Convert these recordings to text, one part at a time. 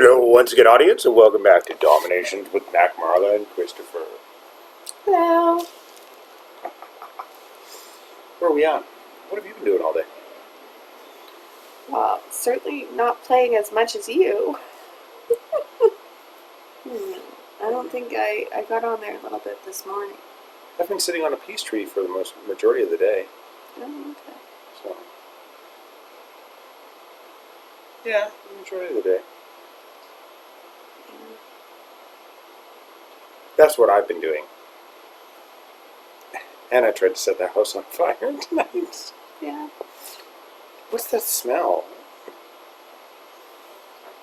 Hello once again, audience, and welcome back to DomiNations with MacMarla and Christopher. Hello. Where are we on? What have you been doing all day? Well, certainly not playing as much as you. I don't think I got on there a little bit this morning. I've been sitting on a peace tree for the majority of the day. Oh, okay. So, yeah, the majority of the day. Yeah. That's what I've been doing. And I tried to set that house on fire tonight. Yeah. What's that smell?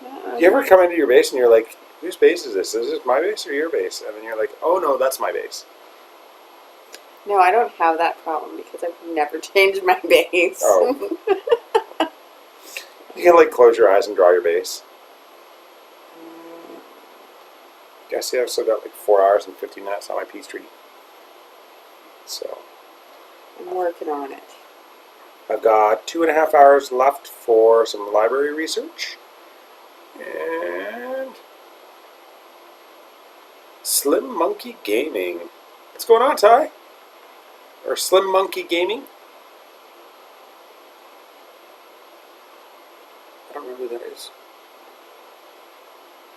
Yeah, You ever come into your base and you're like, whose base is this? Is this my base or your base? And then you're like, oh no, that's my base. No, I don't have that problem because I've never changed my base. Oh. You can like close your eyes and draw your base. I see I've still got like 4 hours and 50 minutes on my peace tree. So I'm working on it. I've got 2.5 hours left for some library research. And Slim Monkey Gaming. What's going on, Ty? Or Slim Monkey Gaming? I don't know who that is.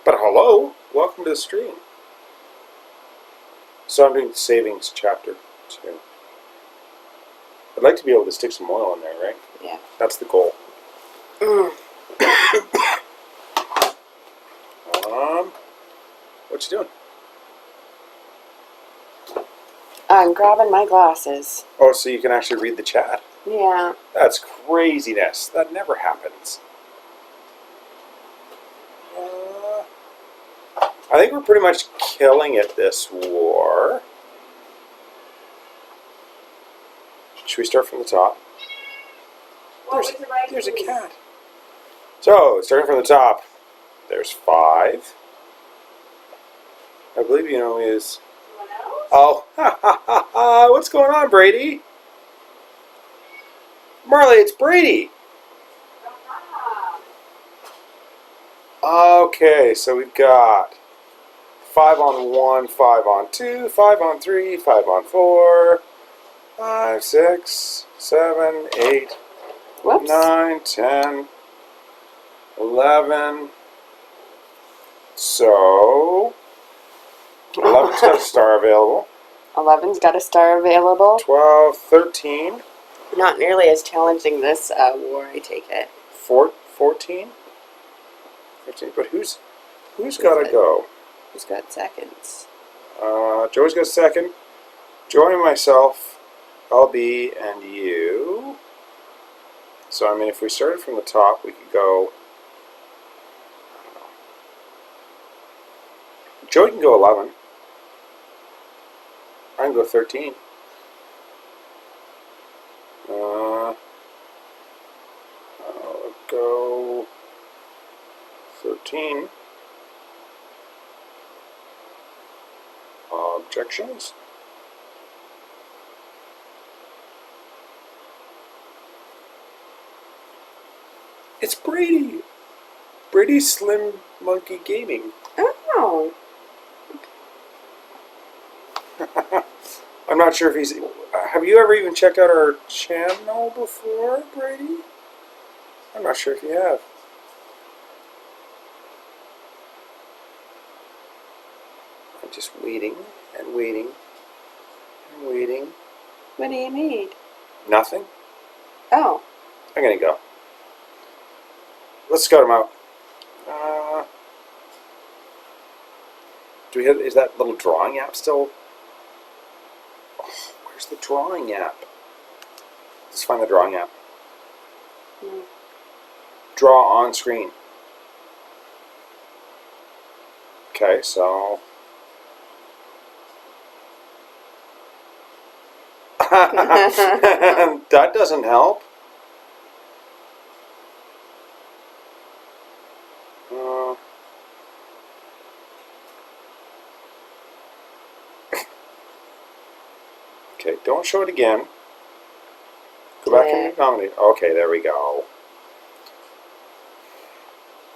But hello, welcome to the stream. So I'm doing the savings chapter 2. I'd like to be able to stick some oil in there, right? Yeah. That's the goal. What you doing? I'm grabbing my glasses. Oh, so you can actually read the chat. Yeah. That's craziness. That never happens. I think we're pretty much killing it this war. Should we start from the top? There's a cat. So, starting from the top, there's 5. I believe you know is... Oh, what's going on, Brady? Marley, it's Brady. Okay, so we've got 5 on 1, 5 on 2, 5 on 3, 5 on 4, 5, 6, 7, 8, Whoops. 9, 10, 11. So 11's got a star available. 11's got a star available. 12, 13. Not nearly as challenging this war, I take it. 14. 15. But who's got to go? Who's got seconds? Joey's got second. Joey, myself, LB, and you. So, I mean, if we started from the top, we could go... I don't know. Joey can go 11. I can go 13. I'll go 13. Objections? It's Brady. Brady Slim Monkey Gaming. Oh. I'm not sure if he's... Have you ever even checked out our channel before, Brady? I'm not sure if you have. I'm just waiting and waiting and waiting. What do you need? Nothing. Oh. I'm gonna go. Let's scout him out. Do we have? Is that little drawing app still? Oh, where's the drawing app? Let's find the drawing app. Draw on screen. Okay, so. That doesn't help. Okay, don't show it again. Go back and nominate. Okay, there we go.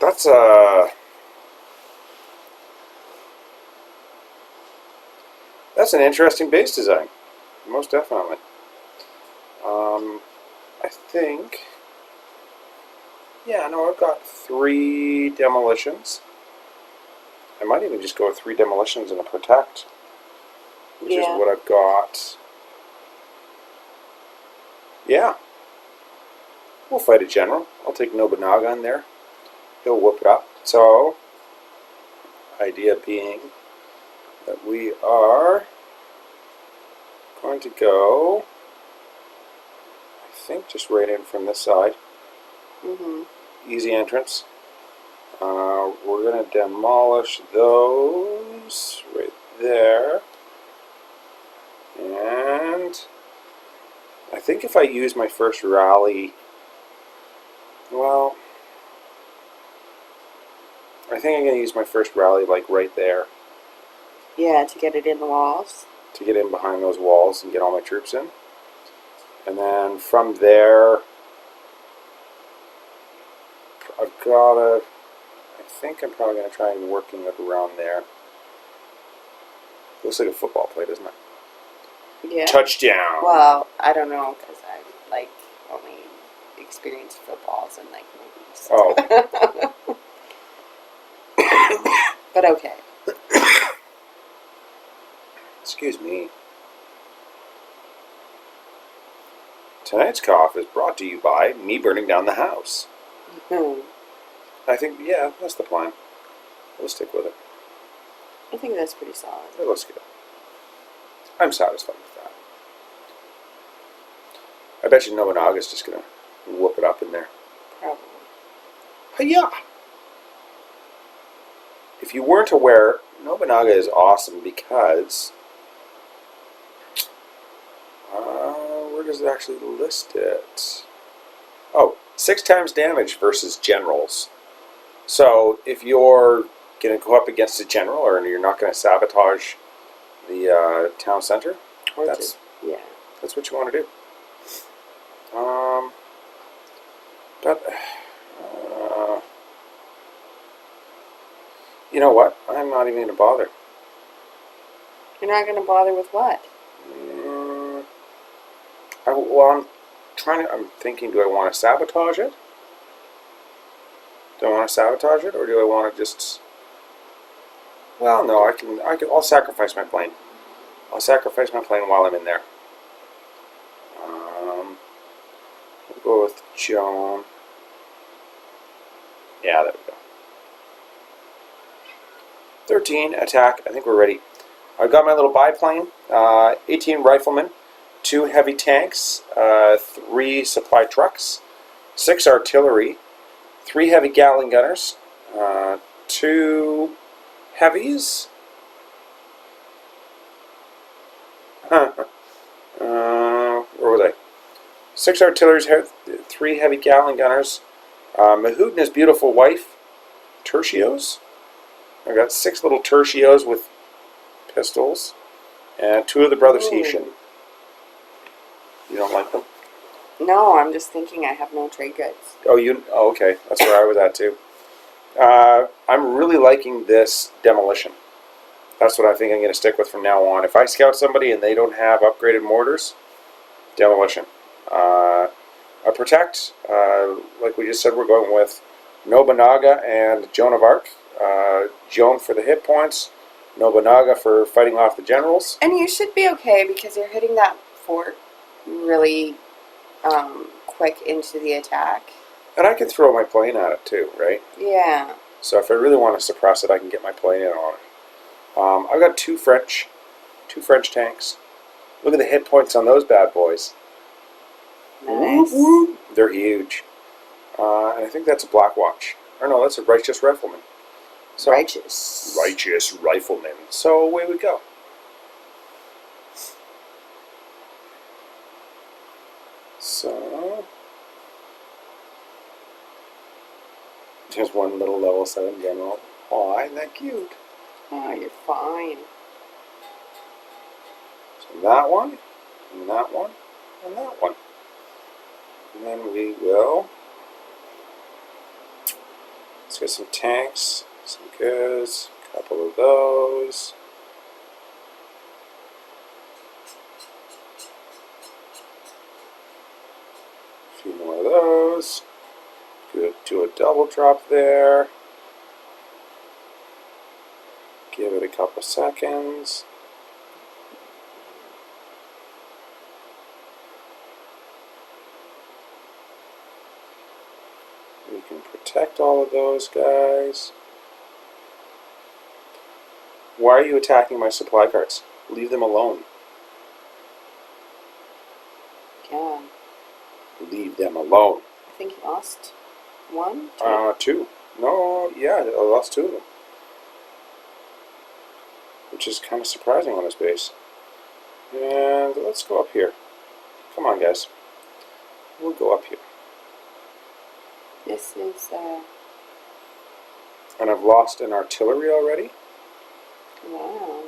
That's That's an interesting base design. Most definitely. I think... Yeah, no, I've got 3 demolitions. I might even just go with 3 demolitions and a protect, which is what I've got. Yeah. We'll fight a general. I'll take Nobunaga in there. He'll whoop it up. So, idea being that we are going to go, I think, just right in from this side. Easy entrance. We're going to demolish those right there. And I think if I use my first rally, well, I think I'm going to use my first rally like right there. Yeah, to get it in the walls. To get in behind those walls and get all my troops in. And then from there, I've got to, I think I'm probably going to try and working it around there. Looks like a football play, doesn't it? Yeah. Touchdown! Well, I don't know, because I, like, only experienced footballs in, like, movies. Oh. But okay. Excuse me. Tonight's cough is brought to you by me burning down the house. I think, yeah, that's the plan. We'll stick with it. I think that's pretty solid. It looks good. I'm satisfied with that. I bet you Nobunaga's just going to whoop it up in there. Probably. Hiya! If you weren't aware, Nobunaga is awesome because... where does it actually list it? Oh, 6 times damage versus generals. So if you're going to go up against a general or you're not going to sabotage the town center, that's what you want to do. But you know what? I'm not even going to bother. You're not going to bother with what? I'm thinking, do I want to sabotage it? Do I want to sabotage it, or do I want to just... Well, no, I'll sacrifice my plane. I'll sacrifice my plane while I'm in there. We'll go with Joan. Yeah, there we go. 13, attack. I think we're ready. I've got my little biplane. 18 riflemen. 2 heavy tanks, 3 supply trucks, 6 artillery, 3 heavy Gatling gunners, 2 heavies, where were they? 6 artillery, 3 heavy Gatling gunners, Mahout and his beautiful wife, tertios. I've got 6 little tertios with pistols, and 2 of the brothers Hessian. You don't like them? No, I'm just thinking I have no trade goods. Oh, okay. That's where I was at, too. I'm really liking this demolition. That's what I think I'm going to stick with from now on. If I scout somebody and they don't have upgraded mortars, demolition. A protect, like we just said, we're going with Nobunaga and Joan of Arc. Joan for the hit points, Nobunaga for fighting off the generals. And you should be okay because you're hitting that fort really quick into the attack. And I can throw my plane at it too, right? Yeah. So if I really want to suppress it, I can get my plane in on it. I've got two French tanks. Look at the hit points on those bad boys. Nice. Whoop, whoop. They're huge. And I think that's a Black Watch. Or no, that's a Righteous Rifleman. So, Righteous Rifleman. So away we go. So, there's one little level 7 general. Aw, isn't that cute? Oh, you're fine. So that one, and that one, and that one. And then we will... Let's get some tanks, some goods, a couple of those. is. Do a double drop there. Give it a couple seconds. We can protect all of those guys. Why are you attacking my supply carts? Leave them alone. Yeah. Leave them alone. I think you lost one, two. 2. No, yeah, I lost 2 of them. Which is kind of surprising on this base. And let's go up here. Come on, guys. We'll go up here. This is, And I've lost an artillery already. wow.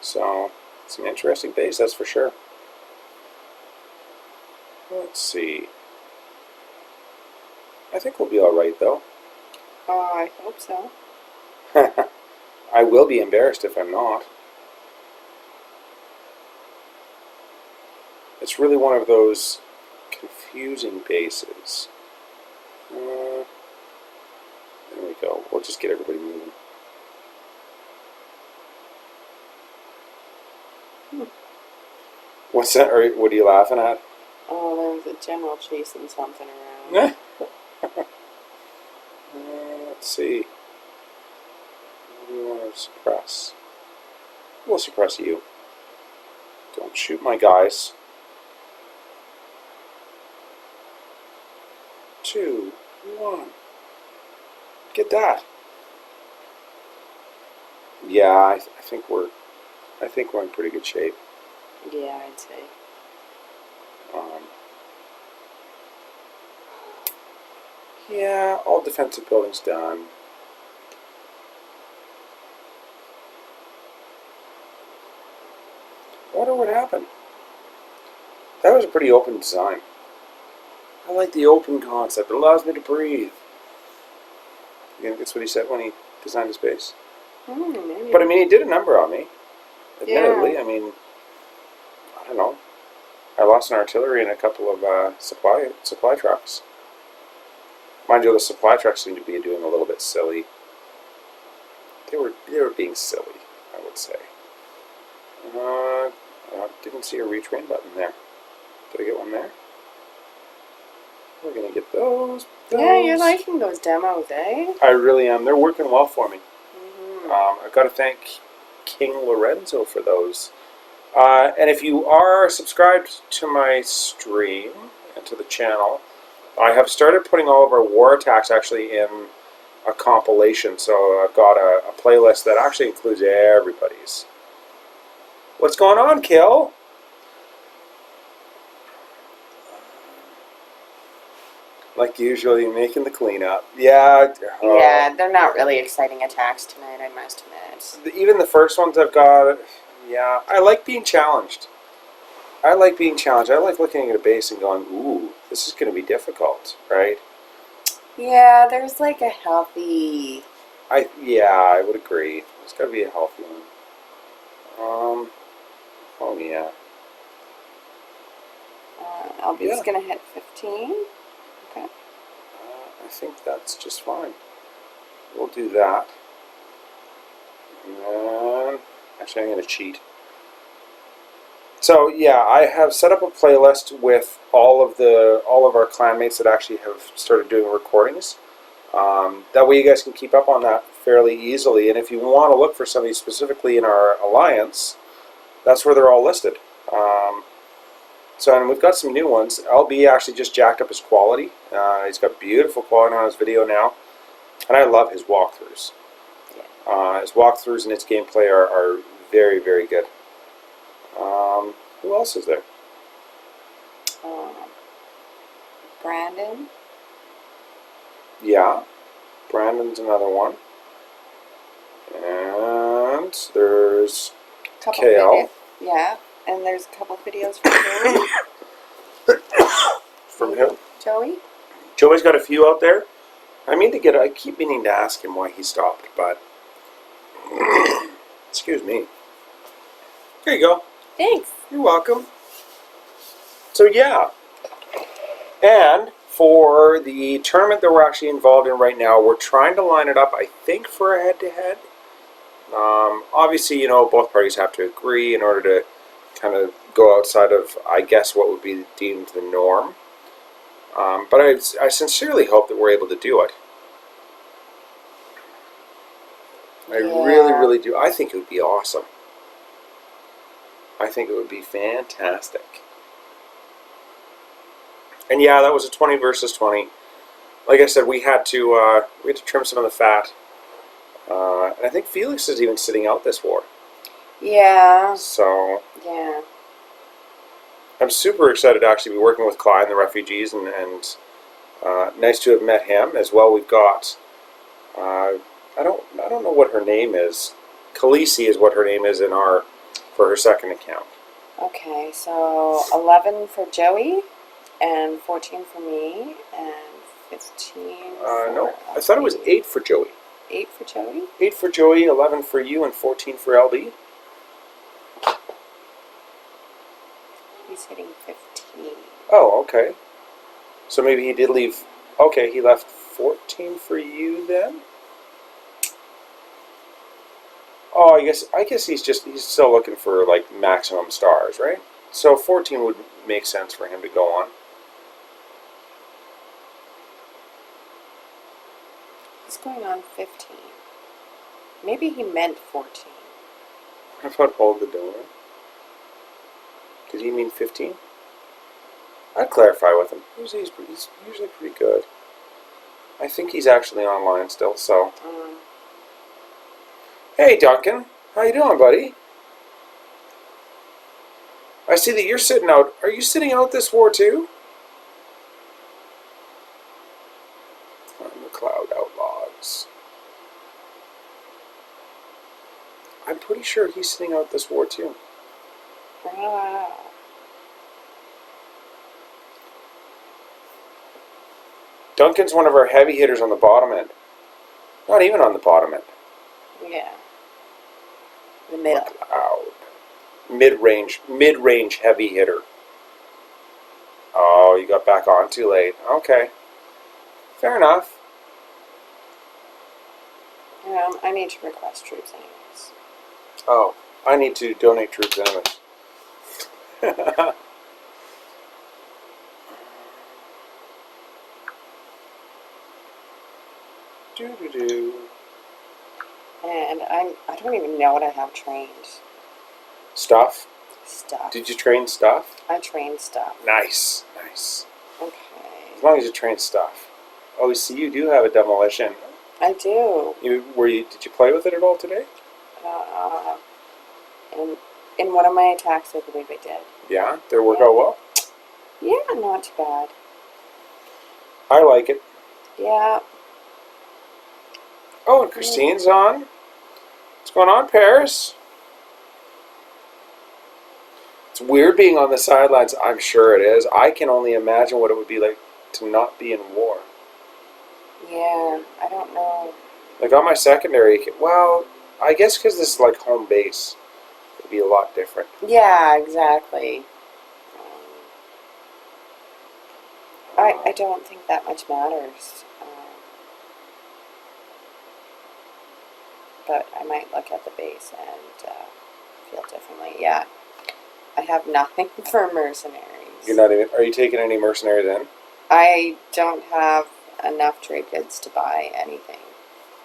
So, it's an interesting base, that's for sure. Let's see. I think we'll be alright, though. Oh, I hope so. I will be embarrassed if I'm not. It's really one of those confusing bases. There we go. We'll just get everybody moving. What's that? Or what are you laughing at? Oh, there was a general chasing something around. Let's see. What do we want to suppress? We'll suppress you. Don't shoot my guys. 2, 1. Get that. Yeah, I think we're in pretty good shape. Yeah, I'd say. Yeah, all defensive buildings done. I wonder what happened. That was a pretty open design. I like the open concept. It allows me to breathe. You think that's what he said when he designed his base? Maybe. But I mean, he did a number on me. Admittedly, Yeah. I mean, I don't know. I lost an artillery and a couple of supply trucks. Mind you, the supply trucks seem to be doing a little bit silly. They were being silly, I would say. Didn't see a retrain button there. Did I get one there? We're gonna get those. Yeah, you're liking those demos, eh? I really am. They're working well for me. Mm-hmm. I've got to thank King Lorenzo for those. And if you are subscribed to my stream and to the channel, I have started putting all of our war attacks actually in a compilation. So I've got a playlist that actually includes everybody's. What's going on, Kill? Like usually, making the cleanup. Yeah. Yeah, they're not really exciting attacks tonight, I must admit. Even the first ones I've got, yeah, I like being challenged. I like looking at a base and going, ooh, this is going to be difficult, right? Yeah, there's like a healthy... I would agree. It's got to be a healthy one. Oh yeah. LB's gonna hit 15. Okay. I think that's just fine. We'll do that. And then, actually, I'm going to cheat. So yeah, I have set up a playlist with all of our clanmates that actually have started doing recordings. That way, you guys can keep up on that fairly easily. And if you want to look for somebody specifically in our alliance, that's where they're all listed. And we've got some new ones. LB actually just jacked up his quality. He's got beautiful quality on his video now, and I love his walkthroughs. Yeah. His walkthroughs and his gameplay are very, very good. Who else is there? Brandon. Yeah, Brandon's another one. And there's Couple KL. Yeah, and there's a couple videos from Joey. From him. Joey? Joey's got a few out there. I keep meaning to ask him why he stopped, but excuse me. Here you go. Thanks. You're welcome. So yeah. And for the tournament that we're actually involved in right now, we're trying to line it up, I think, for a head-to-head. Obviously, both parties have to agree in order to kind of go outside of, I guess, what would be deemed the norm. But I sincerely hope that we're able to do it. I really, really do. I think it would be awesome. I think it would be fantastic. And yeah, that was a 20 versus 20. Like I said, we had to trim some of the fat. And I think Felix is even sitting out this war. Yeah. So Yeah. I'm super excited to actually be working with Clyde and the refugees, and nice to have met him as well. We've got I don't know what her name is. Khaleesi is what her name is for her second account. Okay, so 11 for Joey, and 14 for me, and 15 for No, I thought it was 8 for Joey. 8 for Joey? 8 for Joey, 11 for you, and 14 for LD. He's hitting 15. Oh, okay. So maybe he did leave. Okay, he left 14 for you then. Oh, I guess he's still looking for like maximum stars, right? So 14 would make sense for him to go on. He's going on 15. Maybe he meant 14. How about hold the donor? Did he mean 15? I'd clarify with him. He's usually pretty good. I think he's actually online still, so. Hey, Duncan. How you doing, buddy? I see that you're sitting out. Are you sitting out this war, too? I'm the Cloud Outlaws. I'm pretty sure he's sitting out this war, too. Wow. Duncan's one of our heavy hitters on the bottom end. Not even on the bottom end. Yeah. The middle. Cloud. Mid-range heavy hitter. Oh, you got back on too late. Okay. Fair enough. I need to request troops anyways. Oh, I need to donate troops anyways. Do. And I don't even know what I have trained. Stuff? Stuff. Did you train stuff? I trained stuff. Nice. Okay. As long as you train stuff. Oh, see, you do have a demolition. I do. Did you play with it at all today? In one of my attacks, I believe I did. Yeah? Did it work out well? Yeah, not too bad. I like it. Yeah. Oh, and Christine's on. What's going on, Paris? It's weird being on the sidelines. I'm sure it is. I can only imagine what it would be like to not be in war. Yeah, I don't know. Like on my secondary, well, I guess because this is like home base, it'd be a lot different. Yeah, exactly. I don't think that much matters. But I might look at the base and feel differently. Yeah. I have nothing for mercenaries. You're not even. Are you taking any mercenaries in? I don't have enough trade goods to buy anything.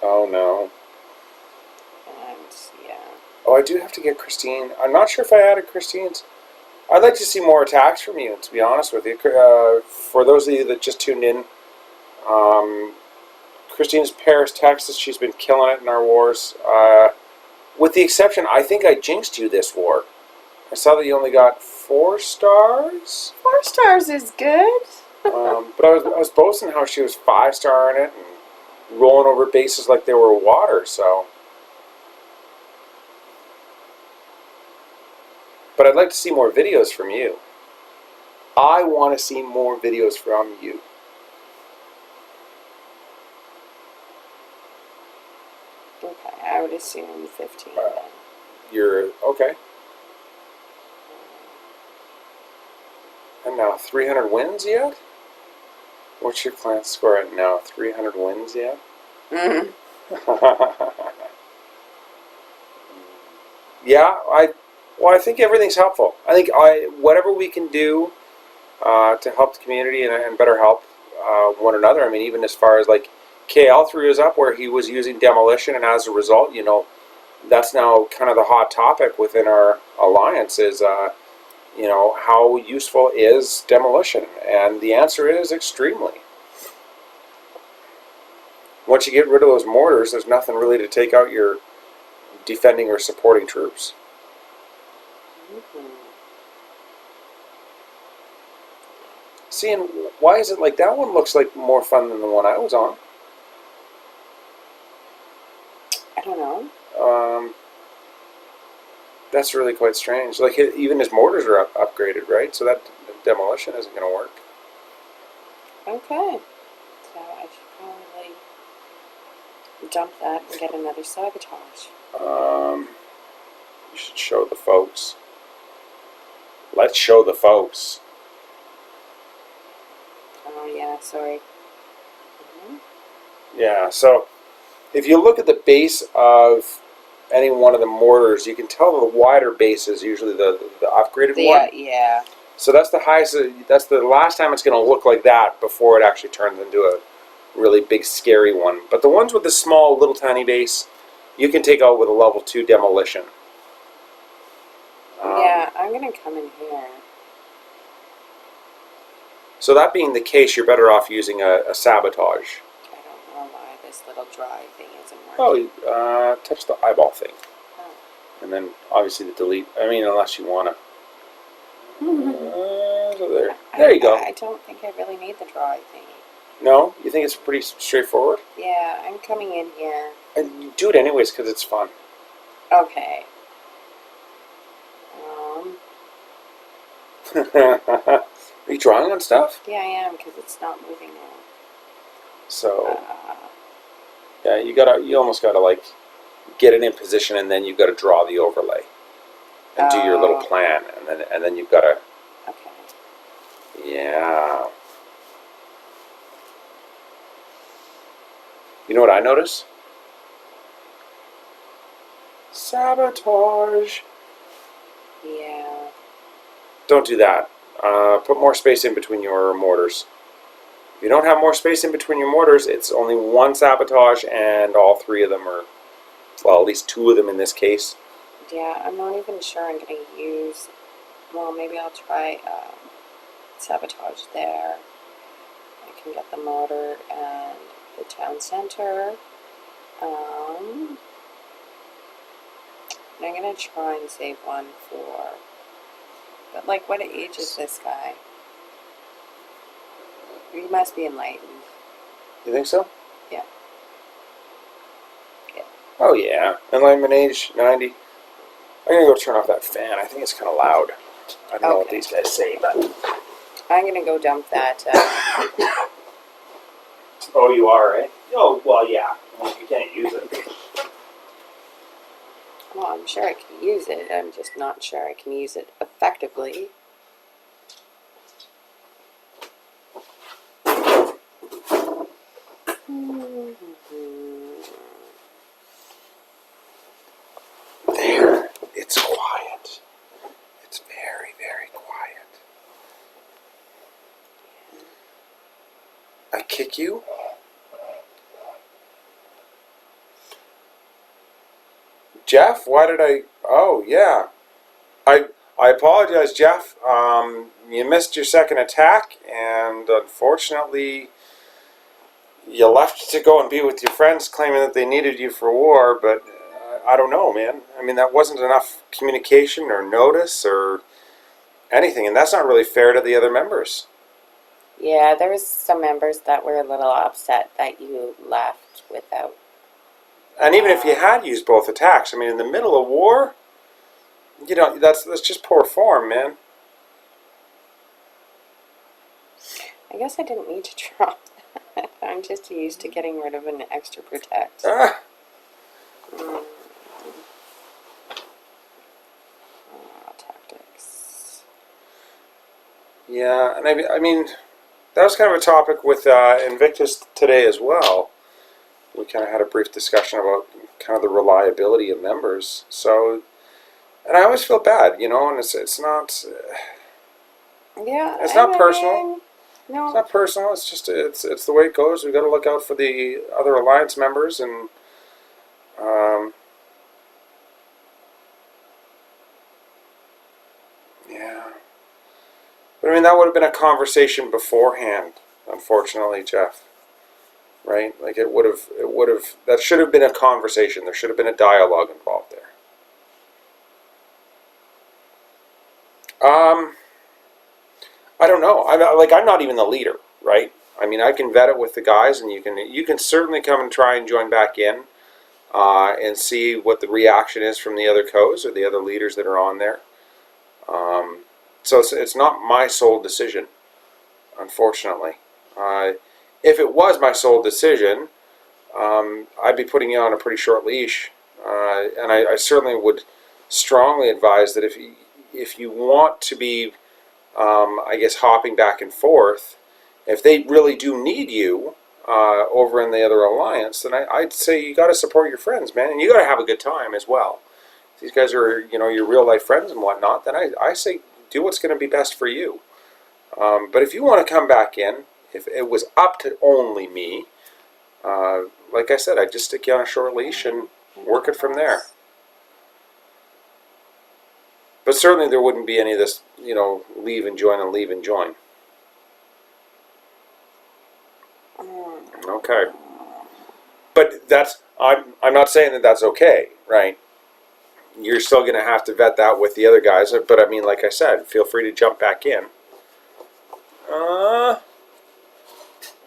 Oh no. And yeah. Oh, I do have to get Christine. I'm not sure if I added Christine's. I'd like to see more attacks from you, to be honest with you. For those of you that just tuned in, Christine's Paris, Texas. She's been killing it in our wars. With the exception, I think I jinxed you this war. I saw that you only got 4 stars. 4 stars is good. But I was boasting how she was 5-star in it and rolling over bases like they were water. So, but I'd like to see more videos from you. I want to see more videos from you. Okay, I would assume 15 then. You're okay. And now 300 wins yet? What's your clan score at now? 300 wins yet? Mm. Yeah, I think everything's helpful. I think whatever we can do to help the community and better help one another. I mean, even as far as like KL threw us up where he was using demolition, and as a result, that's now kind of the hot topic within our alliance is, how useful is demolition? And the answer is extremely. Once you get rid of those mortars, there's nothing really to take out your defending or supporting troops. Mm-hmm. See, and why is it like that one looks like more fun than the one I was on? I don't know. That's really quite strange. Like, even his mortars are upgraded, right? So that demolition isn't going to work. Okay. So I should probably dump that and get another sabotage. You should show the folks. Let's show the folks. Oh yeah, sorry. Yeah, so if you look at the base of any one of the mortars, you can tell the wider base is usually the upgraded one. Yeah. So that's the highest. That's the last time it's going to look like that before it actually turns into a really big, scary one. But the ones with the small, little, tiny base, you can take out with a level 2 demolition. Yeah, I'm gonna come in here. So that being the case, you're better off using a sabotage. I don't know why this little dry thing isn't working. Oh, touch the eyeball thing. Oh. And then obviously the delete. I mean, unless you want to. So there you go. I don't think I really need the dry thing. No? You think it's pretty straightforward? Yeah, I'm coming in here. And you do it anyways because it's fun. Okay. Are you drawing on stuff? Yeah, I am because it's not moving now. So, yeah, you almost gotta like get it in position, and then you gotta draw the overlay and do your little plan, and then you've gotta. Okay. Yeah. You know what I notice? Sabotage. Yeah. Don't do that. Put more space in between your mortars. If you don't have more space in between your mortars, it's only one sabotage, and all three of them are, well, at least two of them in this case. Yeah, I'm not even sure I'm going to use. Well, maybe I'll try sabotage there. I can get the mortar and the town center. And I'm going to try and save one for. But, like, what age is this guy? He must be enlightened. You think so? Yeah. Yeah. Oh, yeah. Enlightenment age, 90. I'm going to go turn off that fan. I think it's kind of loud. I don't know what these guys say, but. I'm going to go dump that. Oh, you are, eh? Oh, well, yeah. Well, you can't use it. Well, I'm sure I can use it. I'm just not sure I can use it effectively. There. It's quiet. It's very, very quiet. I kick you? Jeff, why did I... Oh, yeah. I apologize, Jeff. You missed your second attack, and unfortunately, you left to go and be with your friends claiming that they needed you for war, but I don't know, man. I mean, that wasn't enough communication or notice or anything, and that's not really fair to the other members. Yeah, there was some members that were a little upset that you left without. And even if you had used both attacks, I mean, in the middle of war, that's just poor form, man. I guess I didn't need to drop that. I'm just used to getting rid of an extra protect. Tactics. Yeah, and I mean, that was kind of a topic with Invictus today as well. We kind of had a brief discussion about kind of the reliability of members. So, and I always feel bad, you know, and it's not Yeah, it's not I personal. mean, It's no. not personal. It's just it's the way it goes. We got to look out for the other alliance members, and yeah. But I mean, that would have been a conversation beforehand. Unfortunately, Jeff. Right? Like it would have. That should have been a conversation. There should have been a dialogue involved there. I don't know. I'm not even the leader, right? I mean, I can vet it with the guys, and you can certainly come and try and join back in, and see what the reaction is from the other co's or the other leaders that are on there. So it's not my sole decision, unfortunately. If it was my sole decision, I'd be putting you on a pretty short leash, and I certainly would strongly advise that if you want to be, I guess, hopping back and forth, if they really do need you over in the other alliance, then I'd say you got to support your friends, man, and you got to have a good time as well. If these guys are, you know, your real life friends and whatnot, then I say do what's going to be best for you. But if you want to come back in, if it was up to only me, like I said, I'd just stick you on a short leash and work it from there. But certainly there wouldn't be any of this, you know, leave and join and leave and join. Okay. But I'm not saying that that's okay, right? You're still going to have to vet that with the other guys. But I mean, like I said, feel free to jump back in.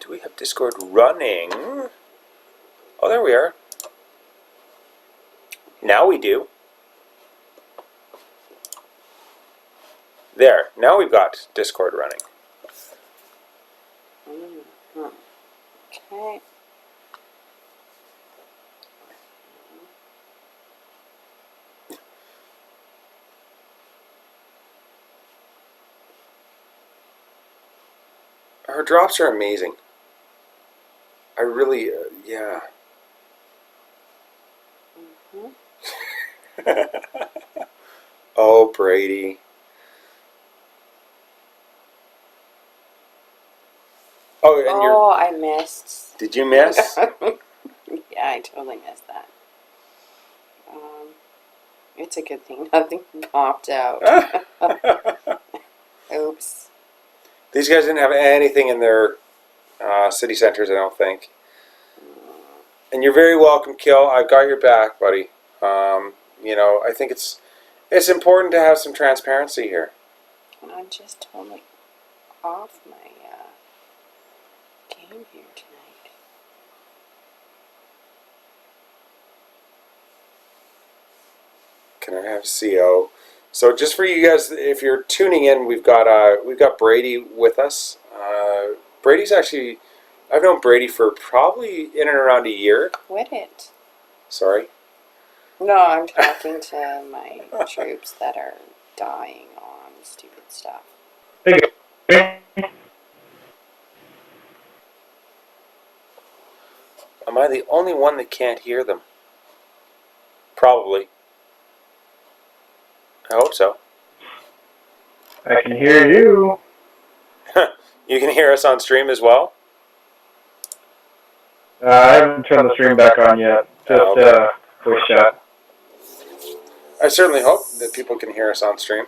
Do we have Discord running? Oh, there we are. Now we do. There. Now we've got Discord running. Okay. Her drops are amazing. I really, yeah. Oh, Brady. Oh, and I missed. did you miss? Yeah, I totally missed that. It's a good thing nothing popped out. Oops. These guys didn't have anything in their city centers, I don't think. And you're very welcome, Kill. I've got your back, buddy. You know, I think it's important to have some transparency here. And I'm just totally off my game here tonight. Can I have CO? So just for you guys, if you're tuning in, we've got Brady with us. Brady's actually, I've known Brady for probably in and around a year. Quit it. Sorry. No, I'm talking to my troops that are dying on stupid stuff. Am I the only one that can't hear them? Probably. I hope so. I can hear you. You can hear us on stream as well? I haven't turned the stream back on yet. Just okay. voice chat. I certainly hope that people can hear us on stream.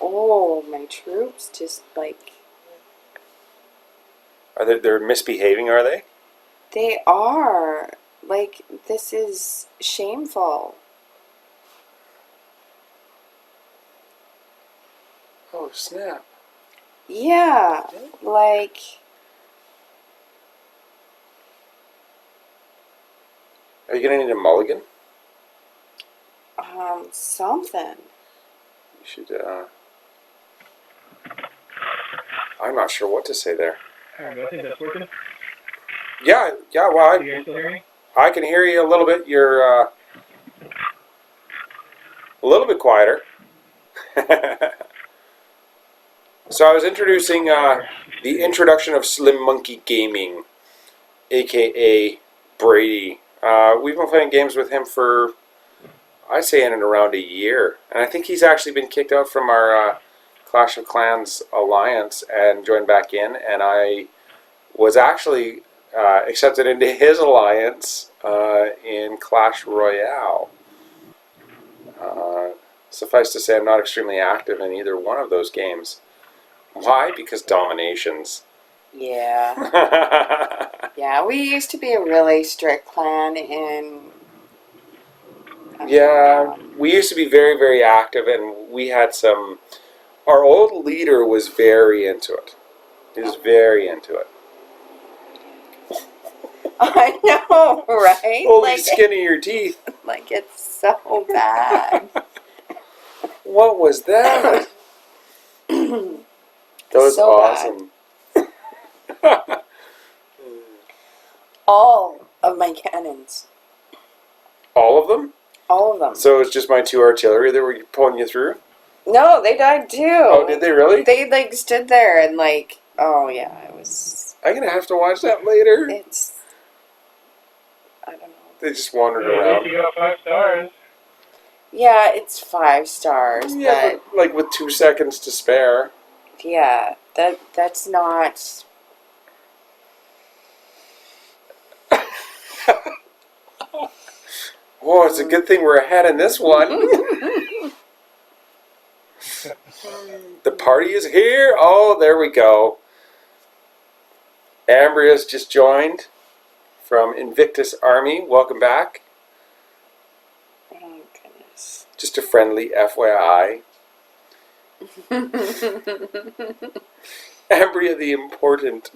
Oh, my troops just like... They're misbehaving, are they? They are. Like, this is shameful. Oh, snap. Yeah, like... Are you going to need a mulligan? Something. You should, I'm not sure what to say there. Alright, I think that's working. Yeah, well, You guys still hear me? I can hear you a little bit. You're, a little bit quieter. So I was introducing the introduction of Slim Monkey Gaming, aka Brady. We've been playing games with him for, I'd say, in and around a year, and I think he's actually been kicked out from our Clash of Clans alliance and joined back in. And I was actually accepted into his alliance in Clash Royale. Suffice to say, I'm not extremely active in either one of those games. Why? Because DomiNations. Yeah. Yeah, we used to be a really strict clan in... Yeah, we used to be very, very active, and we had some... Our old leader was very into it. He was very into it. I know, right? Holy like, skin of your teeth. Like, it's so bad. What was that? That was So awesome. All of my cannons. All of them? All of them. So it's just my 2 artillery that were pulling you through? No, they died too. Oh, did they really? They, like, stood there and, like, oh, yeah, it was... I'm going to have to watch that later. It's... I don't know. They just wandered At around. least you got 5 stars. Yeah, it's 5 stars, Yeah, but like with 2 seconds to spare. yeah, that's not... Oh, it's a good thing we're ahead in this one. The party is here. Oh, there we go. Ambria's just joined from Invictus Army. Welcome back. Oh, goodness. Just a friendly FYI. Ambria the Important.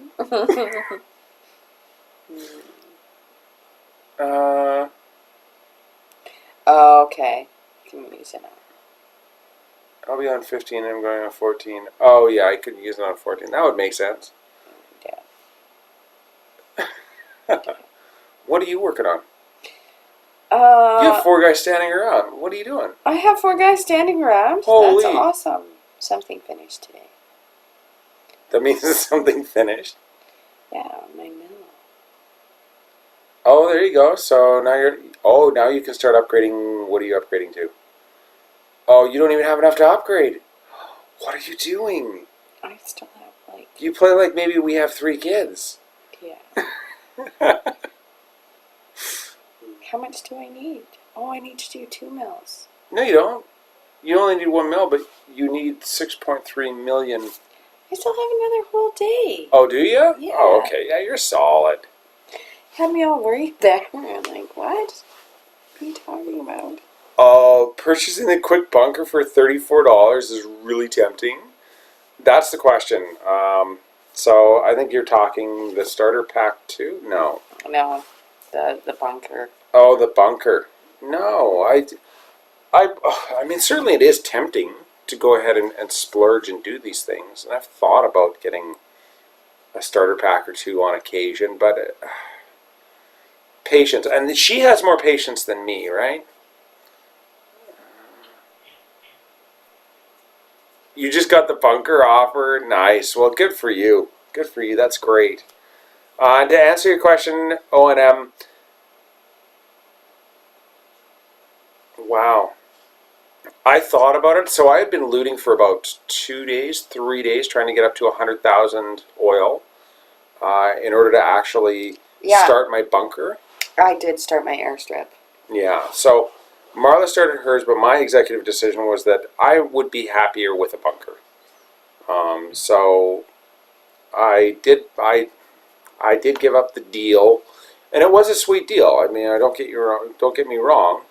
Okay. Community center. I'll be on 15 and I'm going on 14. Oh, yeah, I could use it on 14. That would make sense. Yeah. What are you working on? You Uh, have 4 guys standing around. What are you doing? I have 4 guys standing around. Holy. That's awesome. Something finished today. That means it's something finished. Yeah, my mill. Oh, there you go. So now you're... Oh, now you can start upgrading. What are you upgrading to? Oh, you don't even have enough to upgrade. What are you doing? I still have, like... You play like maybe we have 3 kids. Yeah. How much do I need? Oh, I need to do 2 mills. No, you don't. You only need 1 mil, but you need 6.3 million. I still have another whole day. Oh, do you? Yeah. Oh, okay. Yeah, you're solid. Had me all worried there. I'm like, what? What are you talking about? Oh, purchasing the quick bunker for $34 is really tempting. That's the question. So I think you're talking the starter pack too? No. No, the bunker. Oh, the bunker. No, I mean, certainly it is tempting to go ahead and splurge and do these things. And I've thought about getting a starter pack or 2 on occasion, but patience. And she has more patience than me, right? You just got the bunker offer. Nice. Well, good for you. Good for you. That's great. To answer your question, O&M, wow. I thought about it. So I had been looting for about 2 days, 3 days, trying to get up to 100,000 oil in order to actually start my bunker. I did start my airstrip. Yeah. So Marla started hers, but my executive decision was that I would be happier with a bunker. So I did give up the deal, and it was a sweet deal. I mean, don't get me wrong.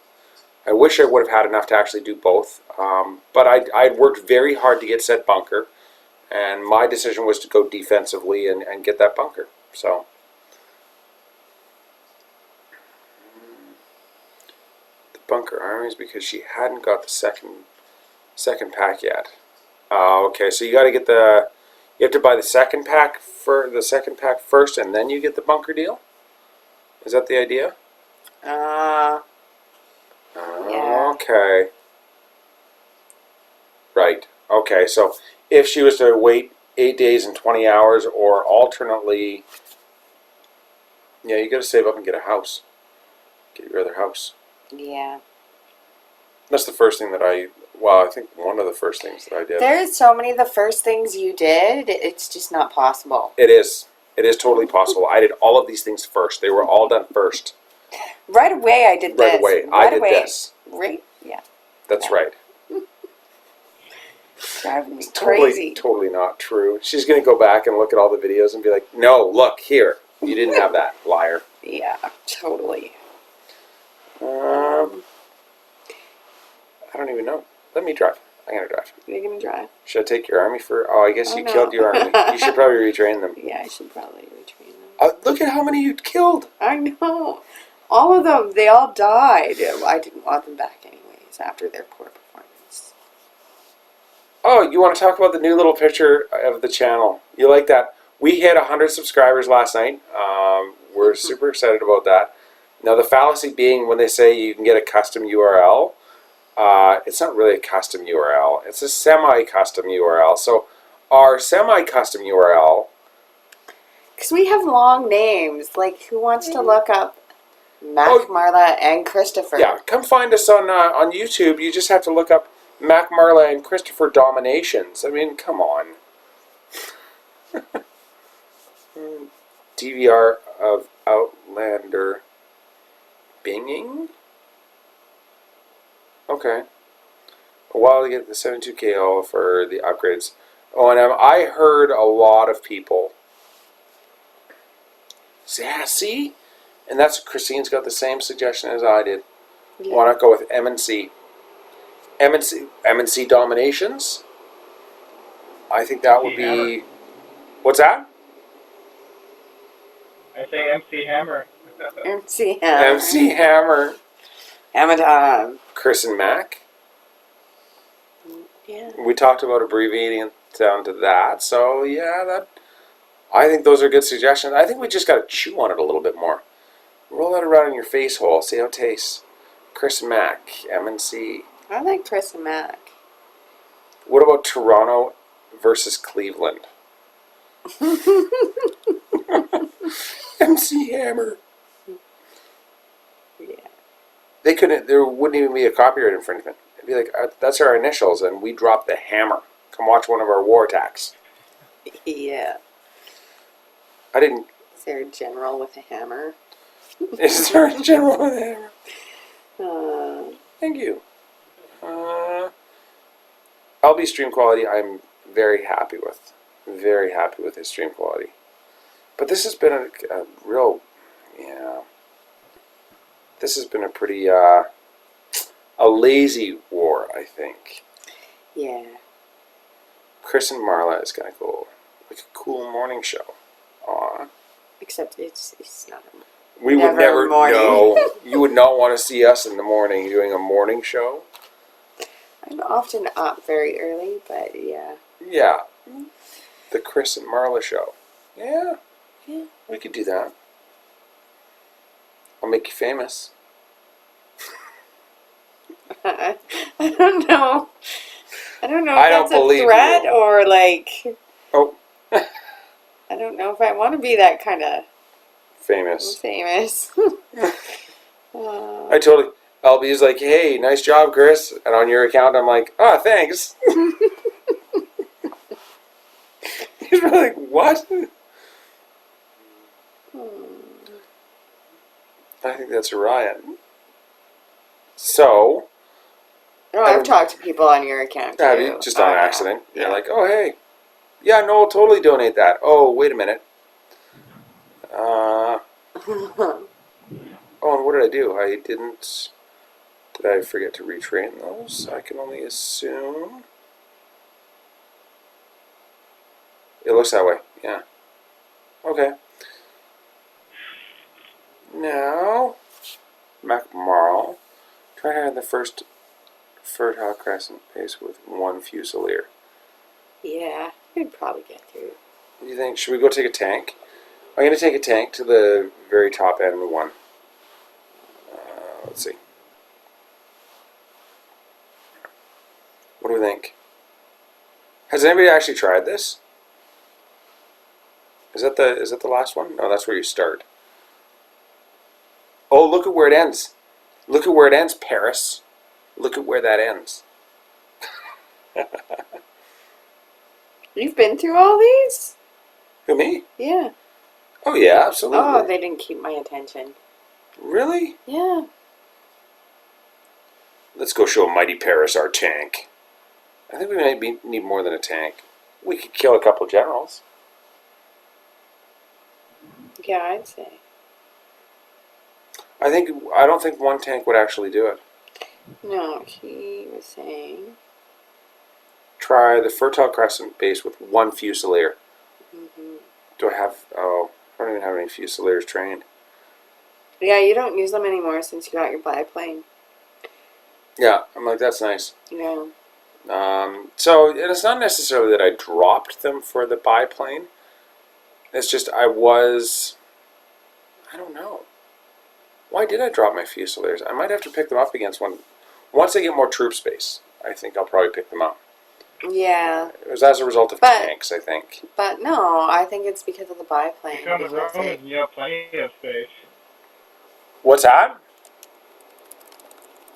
I wish I would have had enough to actually do both, but I'd worked very hard to get said bunker, and my decision was to go defensively and get that bunker. So the bunker armies, because she hadn't got the second pack yet. Okay, so you got to get you have to buy the second pack first, and then you get the bunker deal. Is that the idea? Yeah. Okay. Right. Okay, so if she was to wait 8 days and 20 hours, or alternately, yeah, you got to save up and get a house. Get your other house. Yeah. That's the first thing that I think one of the first things that I did. There's so many of the first things you did, it's just not possible. It is. It is totally possible. I did all of these things first. They were all done first. Right away, I did Right this. away. I did this. Right? Yeah. That's Yeah. right. Driving me It's totally, crazy. totally not true. She's going to go back and look at all the videos and be like, no, look, here. You didn't have that, liar. Yeah, totally. I don't even know. Let me drive. I'm going to drive. You're going to drive? Should I take your army for... Oh, I guess Oh, you no. killed your army. You should probably retrain them. Yeah, I should probably retrain them. Look at how many you killed. I know. All of them, they all died. I didn't want them back anyways after their poor performance. Oh, you want to talk about the new little picture of the channel? You like that? We hit 100 subscribers last night. We're super excited about that. Now, the fallacy being when they say you can get a custom URL, it's not really a custom URL. It's a semi-custom URL. So our semi-custom URL... Because we have long names. Like, who wants to look up MacMarla and Christopher? Yeah, come find us on YouTube. You just have to look up MacMarla and Christopher DomiNations. I mean, come on. DVR of Outlander binging? Okay. A while to get the 72K for the upgrades. Oh, and I heard a lot of people. Yeah, see? And that's Christine's got the same suggestion as I did. Yeah. Why not go with M&C? M&C DomiNations? I think that would be... What's that? I say MC Hammer. MC Hammer. MC Hammer. Hammer time. Chris and Mac. Yeah. We talked about abbreviating it down to that. So, yeah, I think those are good suggestions. I think we just got to chew on it a little bit more. Roll that around in your face hole. See how it tastes. Chris and Mac. M&C. I like Chris and Mac. What about Toronto versus Cleveland? MC Hammer. Yeah. They couldn't. There wouldn't even be a copyright infringement. It'd be like, that's our initials, and we dropped the hammer. Come watch one of our war attacks. Yeah. I didn't. Is there a general with a hammer? Is there a general with a hammer? Thank you. LB stream quality, I'm very happy with. Very happy with his stream quality. But this has been a real, yeah. This has been a pretty, a lazy war, I think. Yeah. Chris and Marla is going to go like a cool morning show. Aw. Except it's not a We would Never never morning. know. You would not want to see us in the morning doing a morning show. I'm often up very early, but yeah. Yeah. The Chris and Marla show. Yeah. Yeah. We could do that. I'll make you famous. I don't know. I don't know if I don't that's a believe threat you. or like. Oh. I don't know if I want to be that kind of Famous. famous. I totally. LB's like, hey, nice job, Chris. And on your account, I'm like, oh, thanks. He's really like, what? I think that's a riot. So, Oh, I've talked to people on your account too. have you? Just on Oh, yeah. accident. Yeah. You're like, oh, hey. Yeah, no, I'll totally donate that. Oh, wait a minute. Oh, and what did I do? I didn't... Did I forget to retrain those? I can only assume. It looks that way, yeah. Okay. Now, MacMarla. Try to have the first fertile crescent base with one fusilier. Yeah, we'd probably get through. What do you think? Should we go take a tank? I'm going to take a tank to the very top end one. Let's see. What do we think? Has anybody actually tried this? Is that the last one? No, that's where you start. Oh, look at where it ends. Look at where it ends, Paris. Look at where that ends. You've been through all these? Who, me? Yeah. Oh yeah, absolutely. Oh, they didn't keep my attention. Really? Yeah. Let's go show Mighty Paris our tank. I think we might need more than a tank. We could kill a couple generals. Yeah, I'd say. I don't think one tank would actually do it. No, he was saying. Try the Fertile Crescent base with one Fusilier. Mm-hmm. Do I have? Oh, I don't even have any Fusiliers trained. Yeah, you don't use them anymore since you got your biplane. Yeah, I'm like, that's nice. Yeah. So it's not necessarily that I dropped them for the biplane. It's just I don't know. Why did I drop my Fusiliers? I might have to pick them up against one. Once I get more troop space, I think I'll probably pick them up. Yeah. It was as a result of tanks, I think. But no, I think it's because of the biplane. You come to Romans, you have plenty of space. What's that?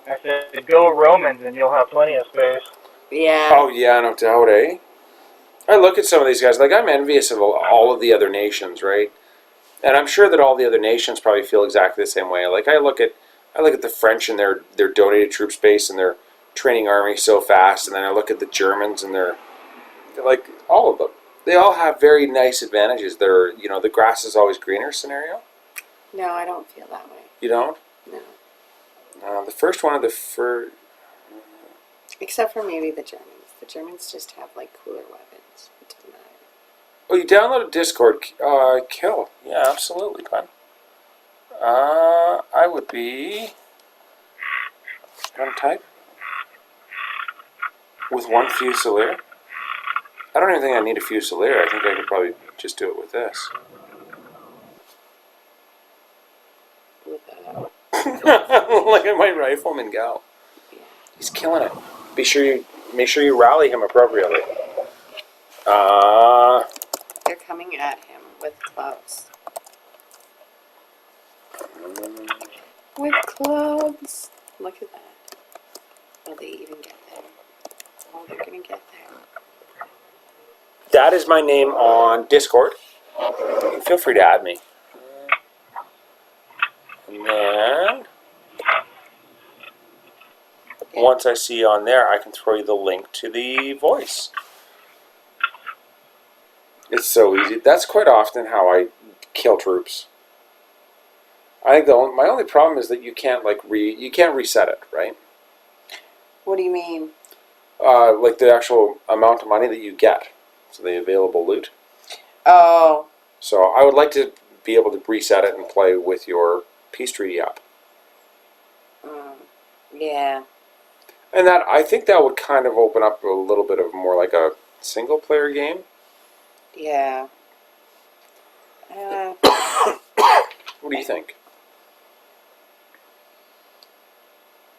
I said, go Romans and you'll have plenty of space. Yeah. Oh yeah, no doubt, eh? I look at some of these guys, like I'm envious of all of the other nations, right? And I'm sure that all the other nations probably feel exactly the same way. Like I look at the French and their donated troop space and their training army so fast, and then I look at the Germans and they're like all of them. They all have very nice advantages. They're, the grass is always greener scenario. No, I don't feel that way. You don't? No. The first one of the first. Except for maybe the Germans. The Germans just have like cooler weapons. It doesn't matter. Oh, you downloaded Discord. Kill. Yeah, absolutely, Glenn. I would be. Gun type. With one Fusilier. I don't even think I need a Fusilier. I think I could probably just do it with this. With Look at my rifleman go. He's killing it. Make sure you rally him appropriately. They're coming at him with clubs. With clubs. Look at that. Will they even get there? Oh, they're gonna get there. That is my name on Discord. Feel free to add me. And then once I see you on there, I can throw you the link to the voice. It's so easy. That's quite often how I kill troops. I think my only problem is that you can't you can't reset it, right? What do you mean? Like the actual amount of money that you get, so the available loot. Oh. So I would like to be able to reset it and play with your peace treaty up. Yeah. And that, I think that would kind of open up a little bit of more like a single player game. Yeah. What do you think?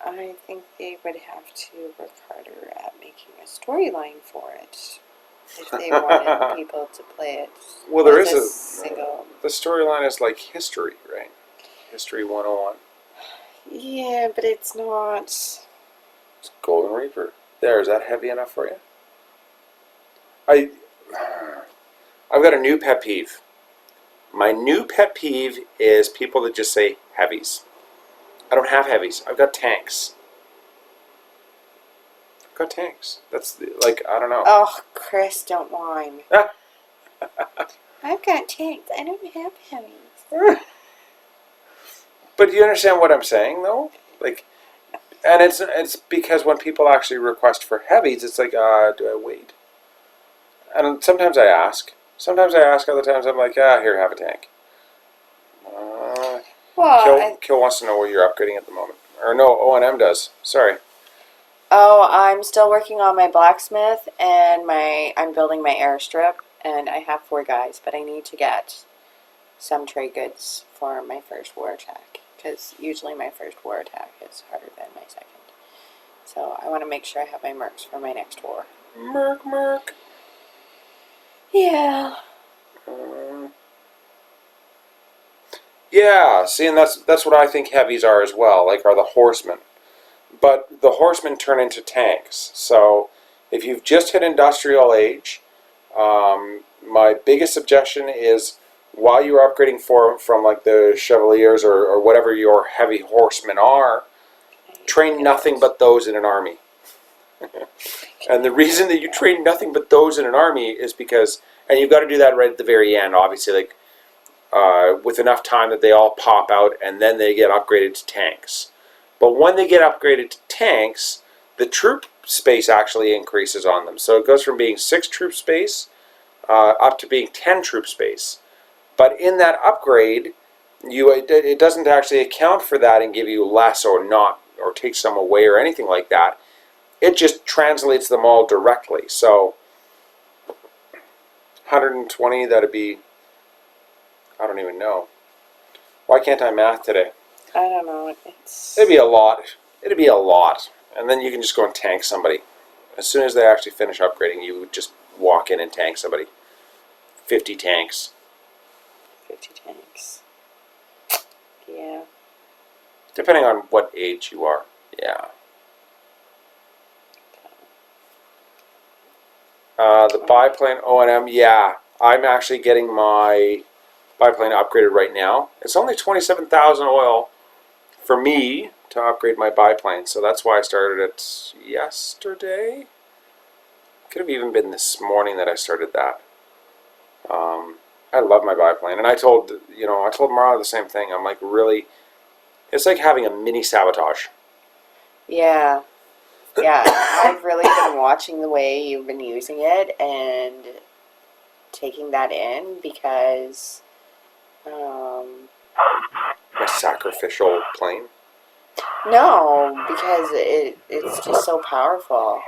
I think they would have to work harder at making a storyline for it if they wanted people to play it. Well, there is a single. The storyline is like history, right? History 101. Yeah, but it's not. It's Golden Reaper. There, is that heavy enough for you? I've got a new pet peeve. My new pet peeve is people that just say heavies. I don't have heavies. I've got tanks. I've got tanks. That's I don't know. Oh, Chris, don't whine. I've got tanks. I don't have heavies. But do you understand what I'm saying, though? And it's because when people actually request for heavies, it's like, do I wait? And sometimes I ask. Other times I'm like, here, have a tank. Kill wants to know what you're upgrading at the moment. Or no, O&M does. Sorry. Oh, I'm still working on my blacksmith and I'm building my airstrip, and I have 4 guys, but I need to get some trade goods for my first war attack, because usually my first war attack is harder than my second. So I want to make sure I have my mercs for my next war. Merc. Yeah. Yeah, see, and that's what I think heavies are as well, like are the horsemen. But the horsemen turn into tanks. So if you've just hit industrial age, my biggest suggestion is while you're upgrading from like the Chevaliers or whatever your heavy horsemen are, train nothing but those in an army. And the reason that you train nothing but those in an army is because, and you've got to do that right at the very end, obviously, like with enough time that they all pop out and then they get upgraded to tanks. But when they get upgraded to tanks, the troop space actually increases on them. So it goes from being 6 troop space up to being 10 troop space. But in that upgrade, it doesn't actually account for that and give you less or not, or take some away or anything like that. It just translates them all directly. So 120, that'd be, I don't even know. Why can't I math today? I don't know. It'd be a lot. It'd be a lot. And then you can just go and tank somebody. As soon as they actually finish upgrading, you would just walk in and tank somebody. 50 tanks. 50 tanks. Yeah. Depending on what age you are. Yeah. The biplane O&M, yeah. I'm actually getting my biplane upgraded right now. It's only 27,000 oil for me to upgrade my biplane, so that's why I started it yesterday. Could have even been this morning that I started that. I love my biplane, and I told Marla the same thing. I'm like, really, it's like having a mini sabotage. Yeah. Yeah. I've really been watching the way you've been using it and taking that in because My sacrificial plane. no, because it's just so powerful.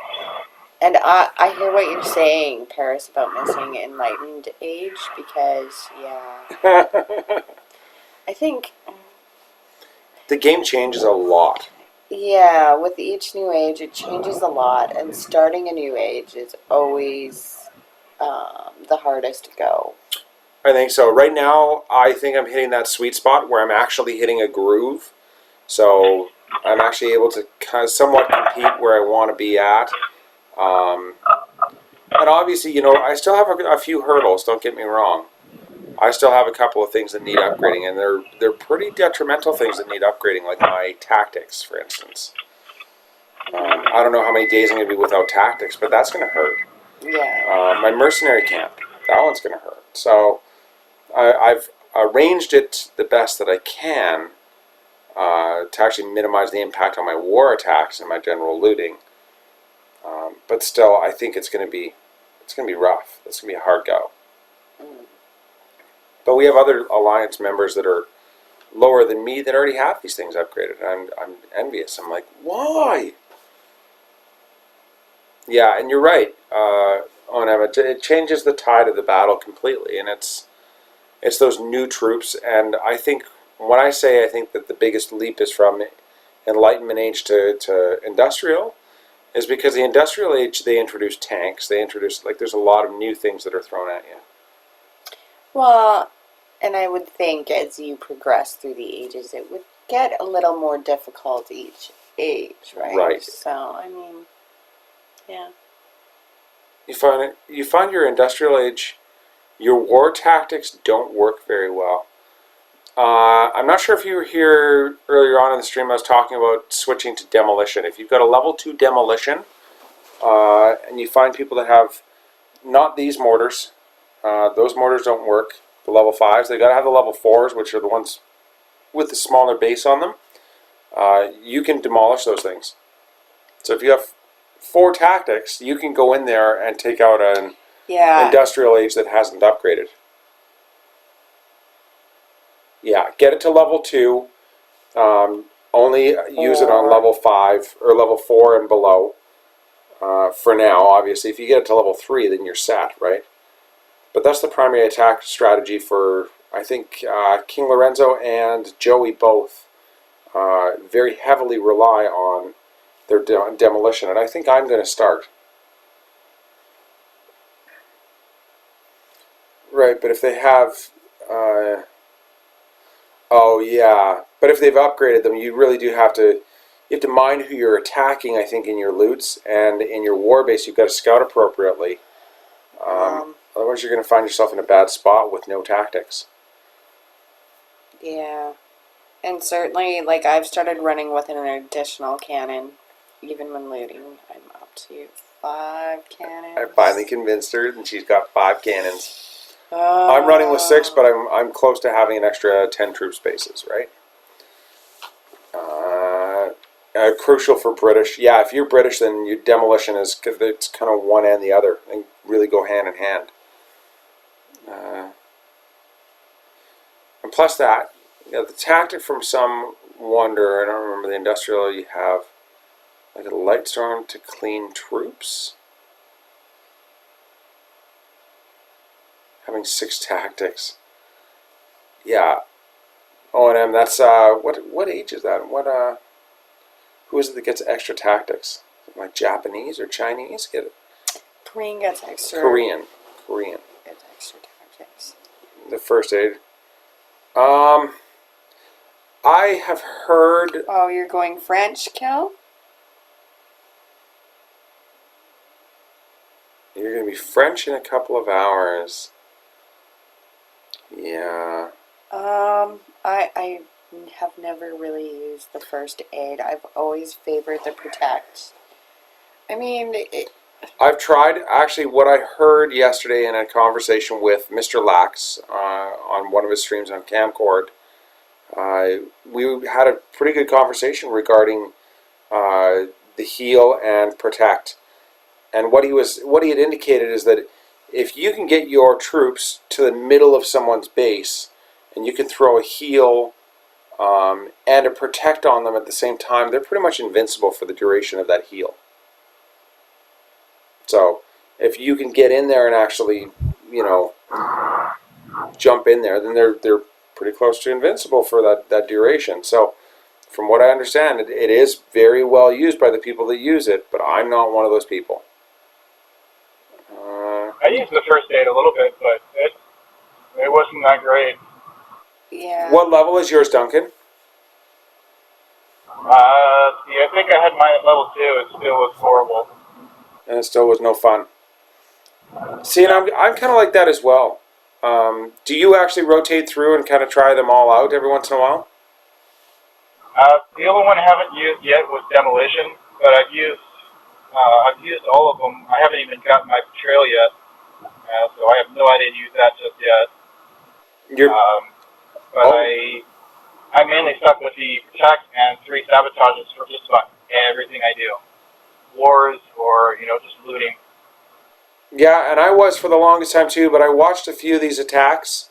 And I hear what you're saying, Paris, about missing enlightened age because, yeah, I think, The game changes a lot. yeah, with each new age, it changes a lot, and starting a new age is always the hardest to go. I think so. Right now, I think I'm hitting that sweet spot where I'm actually hitting a groove. So I'm actually able to kind of somewhat compete where I want to be at. And obviously, I still have a few hurdles. Don't get me wrong. I still have a couple of things that need upgrading, and they're pretty detrimental things that need upgrading, like my tactics, for instance. I don't know how many days I'm going to be without tactics, but that's going to hurt. Yeah. My mercenary camp, that one's going to hurt. So I've arranged it the best that I can to actually minimize the impact on my war attacks and my general looting. But still, I think it's going to be rough. It's going to be a hard go. But we have other alliance members that are lower than me that already have these things upgraded. I'm envious. I'm like, why? Yeah, and you're right. It changes the tide of the battle completely, and it's those new troops. And I think when I think that the biggest leap is from Enlightenment Age to Industrial, is because the Industrial Age they introduced tanks. They introduced there's a lot of new things that are thrown at you. Well, and I would think as you progress through the ages, it would get a little more difficult each age, right? Right. So, I mean, yeah. You find your Industrial Age, your war tactics don't work very well. I'm not sure if you were here earlier on in the stream. I was talking about switching to demolition. If you've got a level 2 demolition, and you find people that have not these mortars, those mortars don't work. The level 5s, they got to have the level 4s, which are the ones with the smaller base on them. You can demolish those things. So if you have 4 tactics, you can go in there and take out an Industrial Age that hasn't upgraded. Yeah, get it to level 2. Only use it on level 5 or level 4 and below. For now, obviously, if you get it to level 3, then you're set, right? But that's the primary attack strategy for, I think, King Lorenzo and Joey both very heavily rely on their demolition, and I think I'm going to start. but if they have, oh yeah, but if they've upgraded them, you really do have to. You have to mind who you're attacking. I think in your loots and in your war base, you've got to scout appropriately. Otherwise, you're going to find yourself in a bad spot with no tactics. Yeah. And certainly, like, I've started running with an additional cannon, even when looting. I'm up to 5 cannons. I finally convinced her, and she's got 5 cannons. I'm running with 6, but I'm close to having an extra 10 troop spaces, right? Crucial for British. Yeah, if you're British, then your demolition is, because it's kind of one and the other, and really go hand in hand. And plus that, the tactic from some wonder, I don't remember the industrial, you have like a light storm to clean troops. Having 6 tactics. Yeah. O&M, that's, what age is that? Who is it that gets extra tactics? Like Japanese or Chinese? Get it? Korean gets extra. Korean. Gets extra tactics. The first aid. I have heard. Oh, you're going French, Kel? You're going to be French in a couple of hours. Yeah. I have never really used the first aid. I've always favored the protect. I mean, I've tried. Actually, what I heard yesterday in a conversation with Mr. Lax on one of his streams on Camcord, we had a pretty good conversation regarding the heal and protect. And what he had indicated is that if you can get your troops to the middle of someone's base, and you can throw a heal and a protect on them at the same time, they're pretty much invincible for the duration of that heal. So if you can get in there and actually, jump in there, then they're pretty close to invincible for that duration. So from what I understand, it is very well used by the people that use it, but I'm not one of those people. I used the first aid a little bit, but it wasn't that great. yeah. What level is yours, Duncan? I think I had mine at level 2. It still was horrible. And it still was no fun. See, and I'm kind of like that as well. Do you actually rotate through and kind of try them all out every once in a while? The only one I haven't used yet was demolition, but I've used all of them. I haven't even gotten my betrayal yet, so I have no idea to use that just yet. I mainly stuck with the protect and 3 sabotages for just about everything I do. Wars or just looting. Yeah, and I was for the longest time too, but I watched a few of these attacks,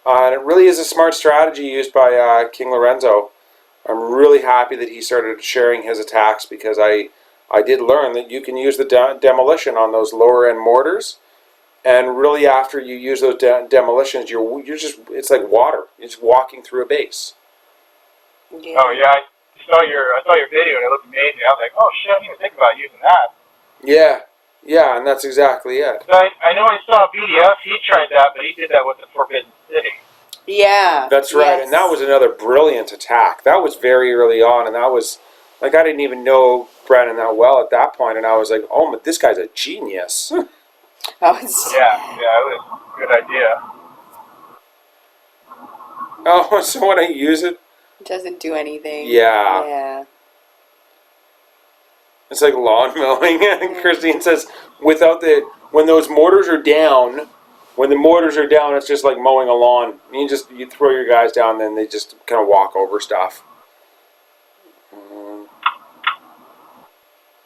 and it really is a smart strategy used by King Lorenzo. I'm really happy that he started sharing his attacks, because I did learn that you can use the demolition on those lower end mortars, and really after you use those demolitions, you're just, it's like water. You're just walking through a base. Yeah. Oh yeah, I saw your video and it looked amazing. I was like, oh shit, I didn't even think about using that. Yeah, and that's exactly it. I know I saw BDF. He tried that, but he did that with the Forbidden City. Yeah. That's right, yes. And that was another brilliant attack. That was very early on, and that was, like, I didn't even know Brandon that well at that point, and I was like, oh, but this guy's a genius. Oh, Yeah, it was a good idea. Oh, so when I use it, it doesn't do anything. Yeah. Yeah. it's like lawn mowing. And Christine says, when those mortars are down, it's just like mowing a lawn. You throw your guys down, then they just kind of walk over stuff.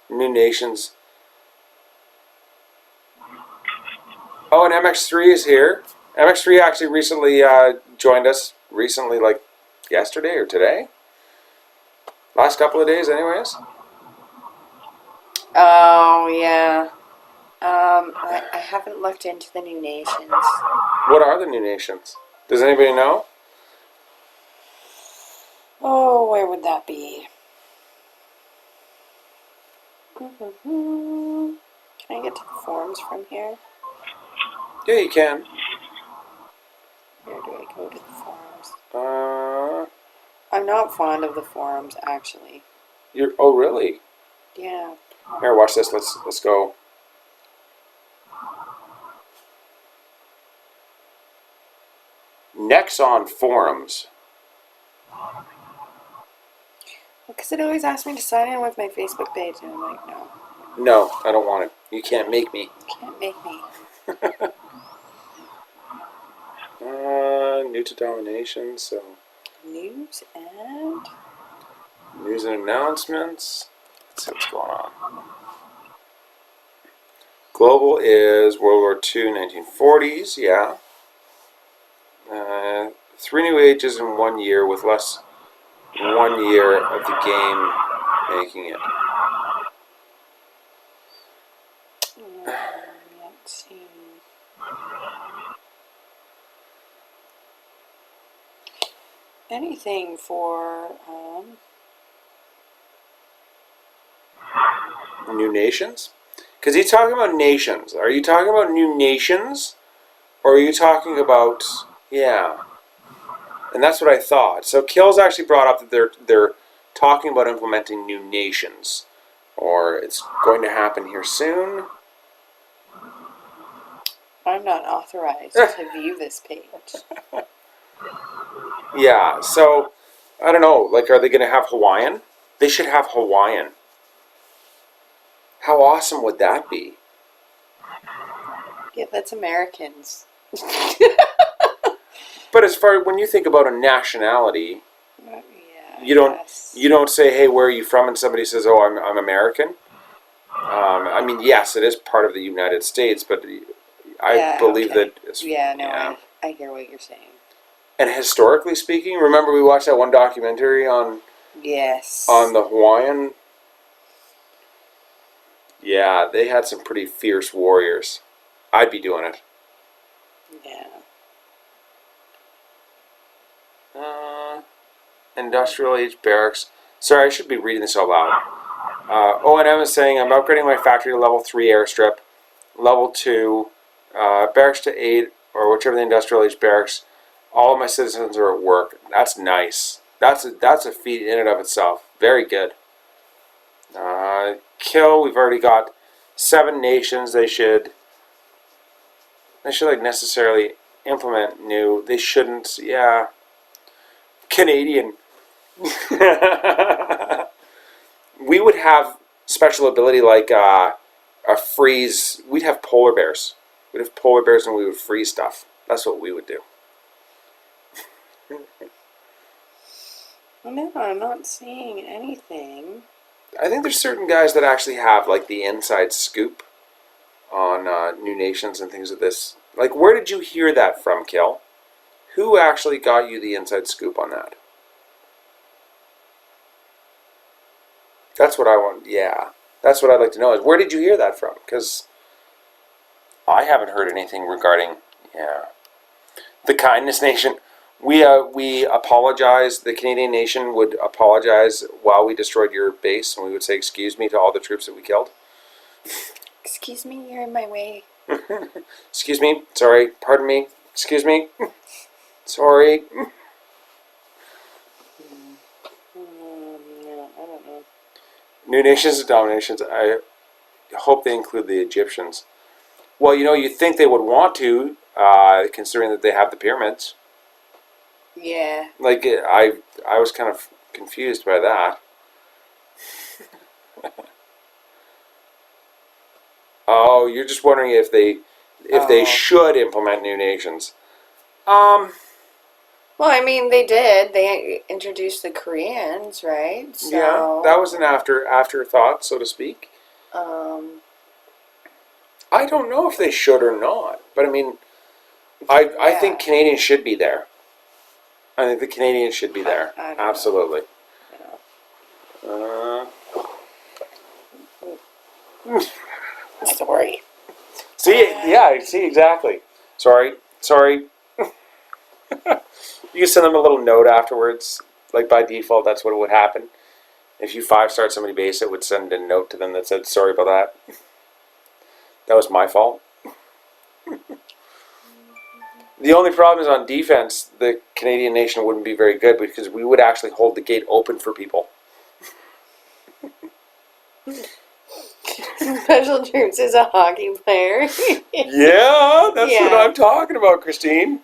New Nations. Oh, and MX3 is here. MX3 actually recently joined us. Recently, like yesterday or today. Last couple of days, anyways. Oh, yeah. I haven't looked into the New Nations. What are the New Nations? Does anybody know? Oh, where would that be? Can I get to the forums from here? Yeah, you can. Go to the forums. I'm not fond of the forums, actually. Oh, really? Yeah. Here, watch this. Let's go. Nexon forums. Because it always asks me to sign in with my Facebook page, and I'm like, no. No, I don't want it. You can't make me. You can't make me. New to DomiNations, so News and announcements. Let's see what's going on. Global is World War II, 1940s, yeah. 3 new ages in 1 year, with less than 1 year of the game making it. Let's see. Anything for New nations? Because he's talking about nations. Are you talking about new nations? Or are you talking about... Yeah. And that's what I thought. So Kill's actually brought up that they're talking about implementing new nations. Or it's going to happen here soon. I'm not authorized to view this page. Yeah, so I don't know, like, are they going to have Hawaiian? They should have Hawaiian. How awesome would that be? Yeah, that's Americans. But as far when you think about a nationality, Yeah, you don't say, "Hey, where are you from?" and somebody says, "Oh, I'm American." I mean, yes, it is part of the United States, but I believe that. I hear what you're saying. And historically speaking, remember we watched that one documentary on the Hawaiian. Yeah, they had some pretty fierce warriors. I'd be doing it. Yeah. Industrial age barracks. Sorry, I should be reading this out loud. O&M is saying, I'm upgrading my factory to level 3 airstrip, level 2, barracks to 8, or whichever the industrial age barracks. All of my citizens are at work. That's nice. That's a feat in and of itself. Very good. Kill, we've already got 7 nations. They should like necessarily implement new. They shouldn't, yeah. Canadian. We would have special ability like a freeze. We'd have polar bears. We'd have polar bears and we would freeze stuff. That's what we would do. No, I'm not seeing anything. I think there's certain guys that actually have like the inside scoop on new nations and things of this. Like, where did you hear that from, Kill? Who actually got you the inside scoop on that? That's what I want. Yeah, that's what I'd like to know. Is where did you hear that from? Because I haven't heard anything regarding the kindness nation. We apologize. The Canadian nation would apologize while we destroyed your base, and we would say excuse me to all the troops that we killed. Excuse me, you're in my way. Excuse me. Sorry. Pardon me. Excuse me. Sorry. No, I don't know. New nations and dominations. I hope they include the Egyptians. Well, you'd think they would want to, considering that they have the pyramids. Yeah. Like, I was kind of confused by that. Oh, you're just wondering if they should implement new nations. Well, I mean, they did. They introduced the Koreans, right? So, yeah, that was an afterthought, so to speak. I don't know if they should or not, but I mean, I think Canadians should be there. I think the Canadians should be there. I don't Absolutely. Sorry. See, exactly. Sorry. You can send them a little note afterwards. Like, by default, that's what would happen. If you 5-star somebody base, it would send a note to them that said, sorry about that. That was my fault. The only problem is on defense, the Canadian nation wouldn't be very good because we would actually hold the gate open for people. Special Troops is a hockey player. Yeah, that's what Yeah. I'm talking about, Christine.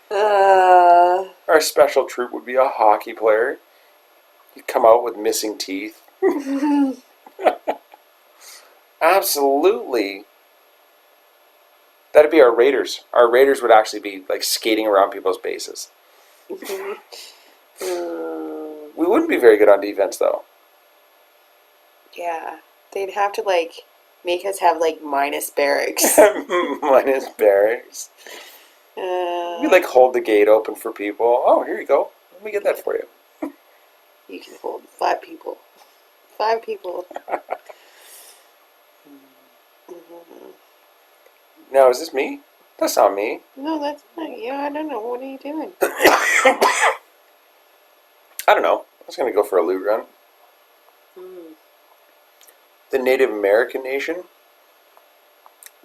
Uh, Our special troop would be a hockey player. You'd come out with missing teeth. Absolutely. That'd be our raiders. Our raiders would actually be like skating around people's bases. We wouldn't be very good on defense, though. yeah. They'd have to, like, make us have, like, minus barracks. Minus barracks. We like hold the gate open for people. Oh, here you go. Let me get that for you. You can hold 5 people. 5 people. Now, is this me? That's not me. No, that's not you. I don't know. What are you doing? I don't know. I was going to go for a loot run. The Native American nation?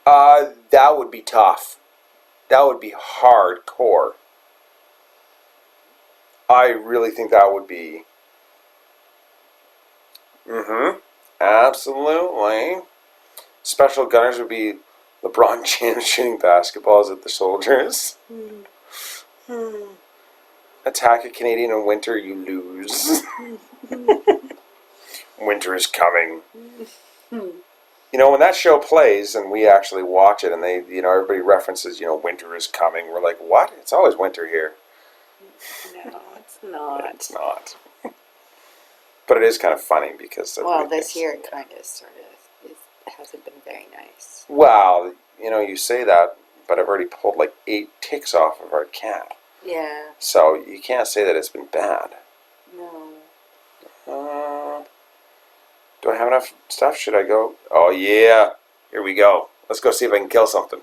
That would be tough. That would be hardcore. I really think that would be... Absolutely. Special gunners would be LeBron James shooting basketballs at the soldiers. Attack a Canadian in winter, you lose. Winter is coming. You know, when that show plays and we actually watch it and they, you know, everybody references, you know, winter is coming, we're like, what? It's always winter here. No, it's not. It's not. But it is kind of funny because... Well, this year it kind of sort of hasn't been very nice. Well, you know, you say that, but I've already pulled like 8 ticks off of our cat. Yeah. So you can't say that it's been bad. No. Do I have enough stuff? Should I go? Oh, yeah. Here we go. Let's go see if I can kill something.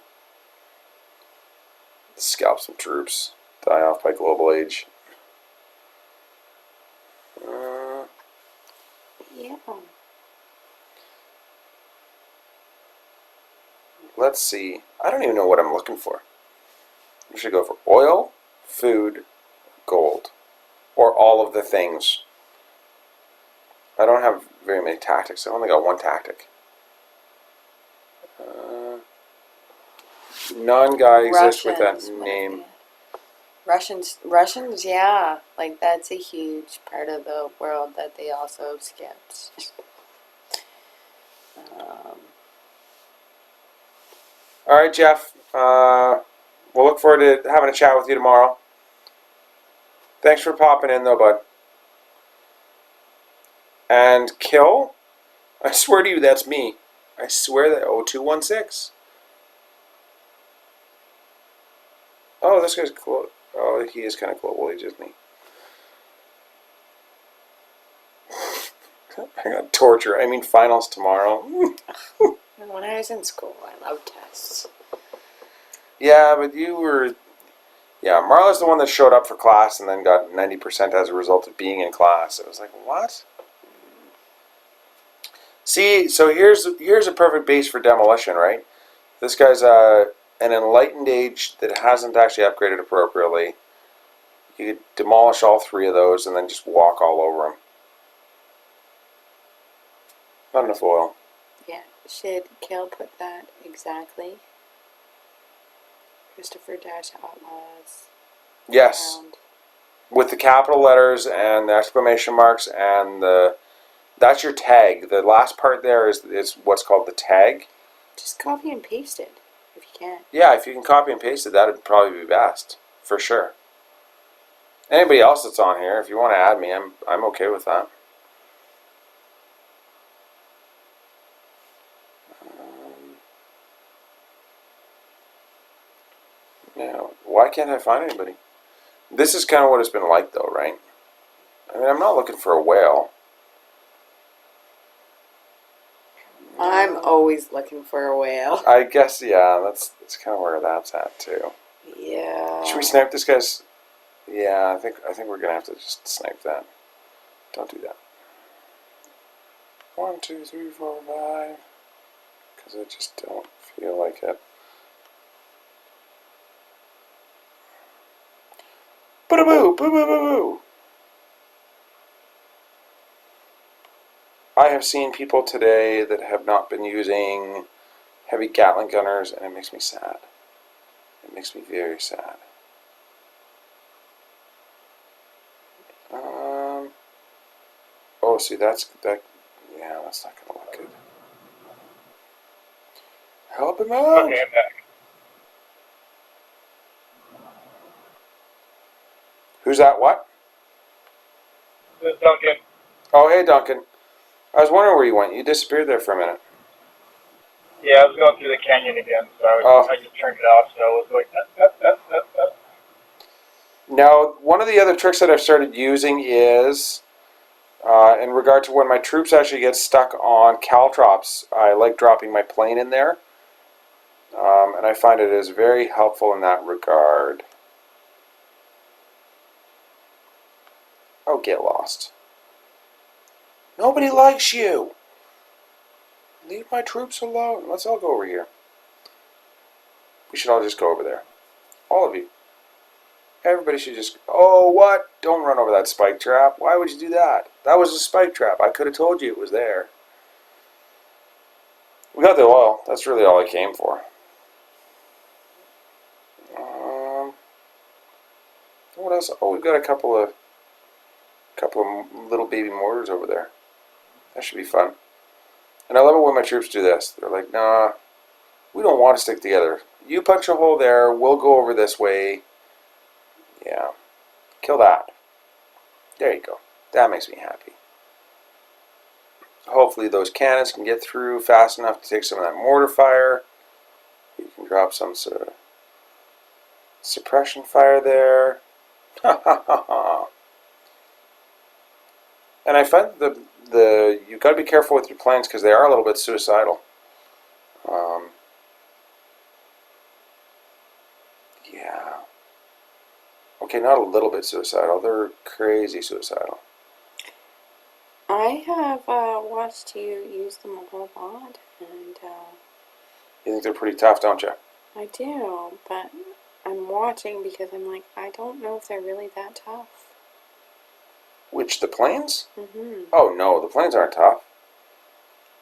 Scalp some troops. Die off by global age. Yeah. Let's see. I don't even know what I'm looking for. We should go for oil, food, gold. Or all of the things. I don't have very many tactics. I've only got 1 tactic. Non-guy exists with that name. Russians, yeah. Like, that's a huge part of the world that they also skipped. All right, Jeff. We'll look forward to having a chat with you tomorrow. Thanks for popping in, though, bud. And kill? I swear to you, that's me. I swear that 0216. Oh, this guy's cool. Oh, he is kind of global age, isn't he? I got torture. I mean, finals tomorrow. When I was in school, I loved tests. Yeah, but you were... Yeah, Marla's the one that showed up for class and then got 90% as a result of being in class. It was like, what? See, so here's a perfect base for demolition, right? This guy's an enlightened age that hasn't actually upgraded appropriately. You could demolish all 3 of those and then just walk all over them. Not enough oil. Yeah. Should Kel put that exactly? Christopher Outlaws. Yes. Around. With the capital letters and the exclamation marks and the... That's your tag. The last part there is what's called the tag. Just copy and paste it, if you can. Yeah, if you can copy and paste it, that would probably be best. For sure. Anybody else that's on here, if you want to add me, I'm okay with that. Now, why can't I find anybody? This is kind of what it's been like, though, right? I mean, I'm not looking for a whale. I'm always looking for a whale. I guess, yeah, that's kind of where that's at, too. Yeah. Should we snipe this guy's... Yeah, I think we're going to have to just snipe that. Don't do that. 1, 2, 3, 4, 5. Because I just don't feel like it. Boo-boo, boo-boo-boo-boo. I have seen people today that have not been using heavy Gatling gunners, and it makes me sad. It makes me very sad. Oh, see, that. Yeah, that's not gonna look good. Help him out! Okay, I'm back. Who's that? What? This is Duncan. Oh, hey, Duncan. I was wondering where you went. You disappeared there for a minute. Yeah, I was going through the canyon again, so Oh. I just turned it off. So it was like, Now, one of the other tricks that I've started using is, in regard to when my troops actually get stuck on caltrops, I like dropping my plane in there. And I find it is very helpful in that regard. Oh, get lost. Nobody likes you. Leave my troops alone. Let's all go over here. We should all just go over there. All of you. Everybody should just... Oh, what? Don't run over that spike trap. Why would you do that? That was a spike trap. I could have told you it was there. We got the oil. That's really all I came for. What else? Oh, we've got a couple of little baby mortars over there. That should be fun. And I love it when my troops do this. They're like, nah, we don't want to stick together. You punch a hole there, we'll go over this way. Yeah. Kill that. There you go. That makes me happy. Hopefully those cannons can get through fast enough to take some of that mortar fire. You can drop some suppression fire there. Ha ha ha ha. And I find you've got to be careful with your planes because they are a little bit suicidal. Yeah. Okay, not a little bit suicidal. They're crazy suicidal. I have watched you use them a whole lot, and You think they're pretty tough, don't you? I do, but I'm watching because I'm like, I don't know if they're really that tough. Which, the planes? Mm-hmm. Oh, no, the planes aren't tough.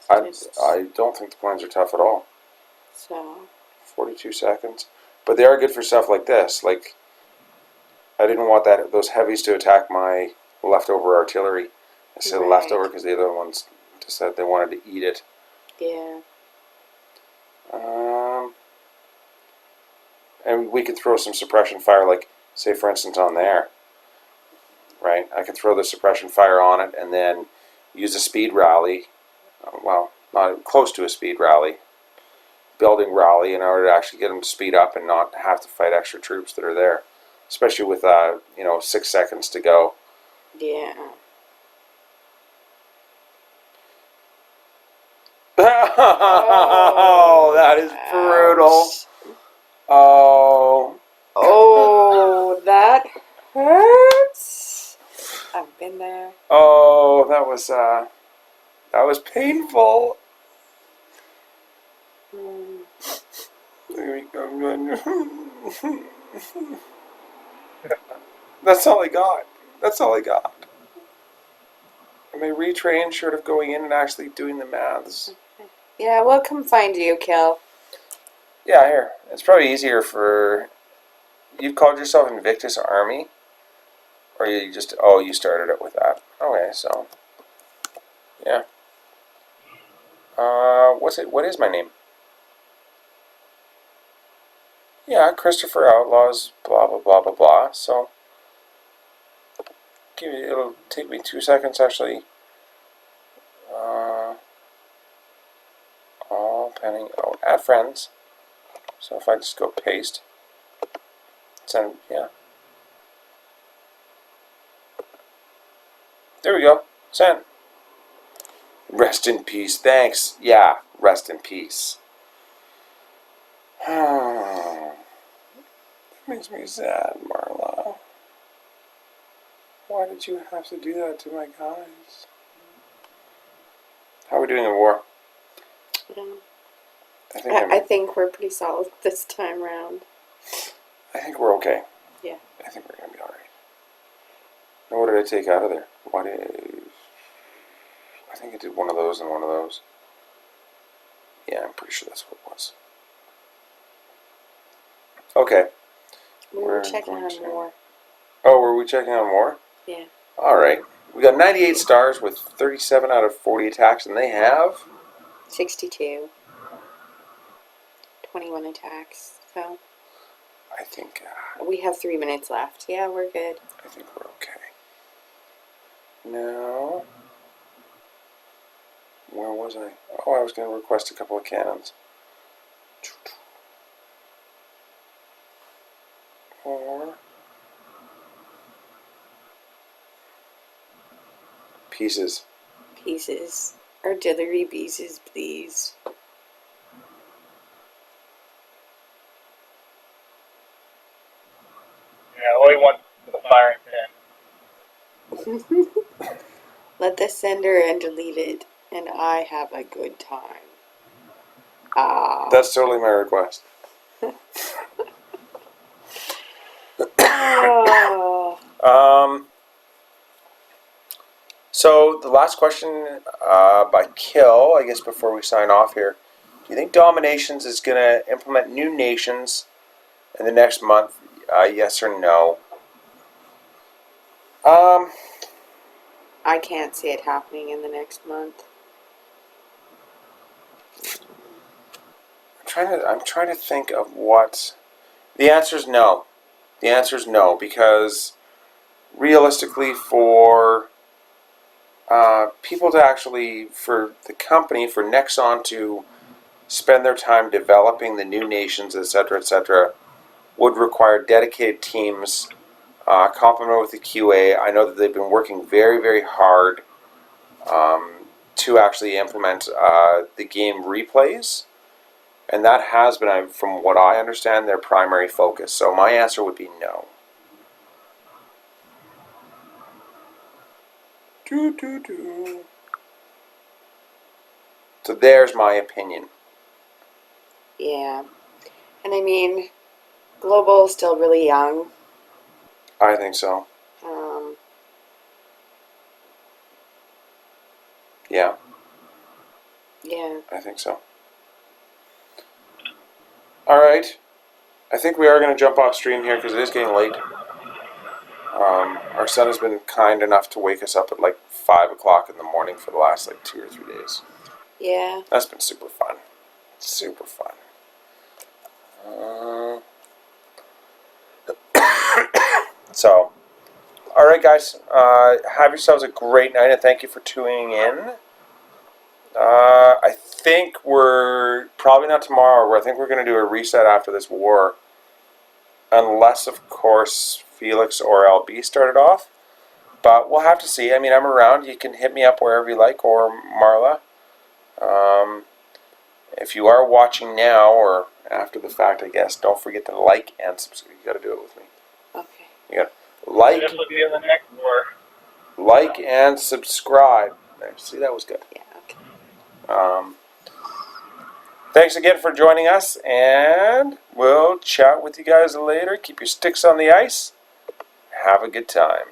Just, I don't think the planes are tough at all. so 42 seconds. But they are good for stuff like this. Like, I didn't want those heavies to attack my leftover artillery. I said Right. leftover because the other ones decided they wanted to eat it. yeah. And we could throw some suppression fire, like, say, for instance, on there. Right? I could throw the suppression fire on it and then use a speed rally. Well, not close to a speed rally. Building rally in order to actually get them to speed up and not have to fight extra troops that are there. Especially with, 6 seconds to go. Yeah. Oh, that is brutal. Oh. Oh, that hurts. I've been there. Oh, that was painful. That's all I got. That's all I got. Am I retrained short of going in and actually doing the maths? Yeah, we'll come find you, Kel. Yeah, here. It's probably easier for... You called yourself Invictus Army? Or you just... Oh, you started it with that. Okay, so... Yeah. What is my name? Yeah, Christopher Outlaws, blah, blah, blah, blah, blah. So... It'll take me 2 seconds, actually. All pending... Oh, add friends. So if I just go paste... Send... Yeah. There we go. Send. Rest in peace. Thanks. Yeah, rest in peace. That makes me sad, Marla. Why did you have to do that to my guys? How are we doing in war? Yeah. I think we're pretty solid this time round. I think we're okay. Yeah. I think we're going to be alright. What did I take out of there? I think I did one of those and one of those. Yeah, I'm pretty sure that's what it was. Okay. We were checking on more. Oh, were we checking on more? Yeah. All right. We got 98 stars with 37 out of 40 attacks, and they have 62. 21 attacks. So I think we have 3 minutes left. Yeah, we're good. I think we're okay. Now, where was I? Oh, I was going to request a couple of cannons. Or pieces. Pieces. Artillery pieces, please. Yeah, only one for the firing pin. Let the sender and delete it, and I have a good time. Ah. That's totally my request. Oh. So the last question by Kill, I guess before we sign off here. Do you think DomiNations is going to implement new nations in the next month? Yes or no? I can't see it happening in the next month. I'm trying to think of what. The answer is no. The answer is no, because realistically, for people to actually, for the company, for Nexon to spend their time developing the new nations, etc., would require dedicated teams, complemented with the QA. I know that they've been working very, very hard to actually implement the game replays, and that has been, from what I understand, their primary focus. So my answer would be no. So there's my opinion. Yeah. And I mean, Global is still really young. I think so. Yeah. Yeah. I think so. All right. I think we are going to jump off stream here because it is getting late. Our son has been kind enough to wake us up at like 5 o'clock in the morning for the last like 2 or 3 days. Yeah. That's been super fun. Super fun. So, all right, guys. Have yourselves a great night, and thank you for tuning in. I think we're probably not tomorrow. I think we're going to do a reset after this war, unless, of course, Felix or LB started off. But we'll have to see. I mean, I'm around. You can hit me up wherever you like, or Marla. If you are watching now or after the fact, I guess, don't forget to like and subscribe. You got to do it with me. Okay. You got to like. This will be in the next war. Like and subscribe. There, see, that was good. Yeah. Okay. Thanks again for joining us, and we'll chat with you guys later. Keep your sticks on the ice. Have a good time.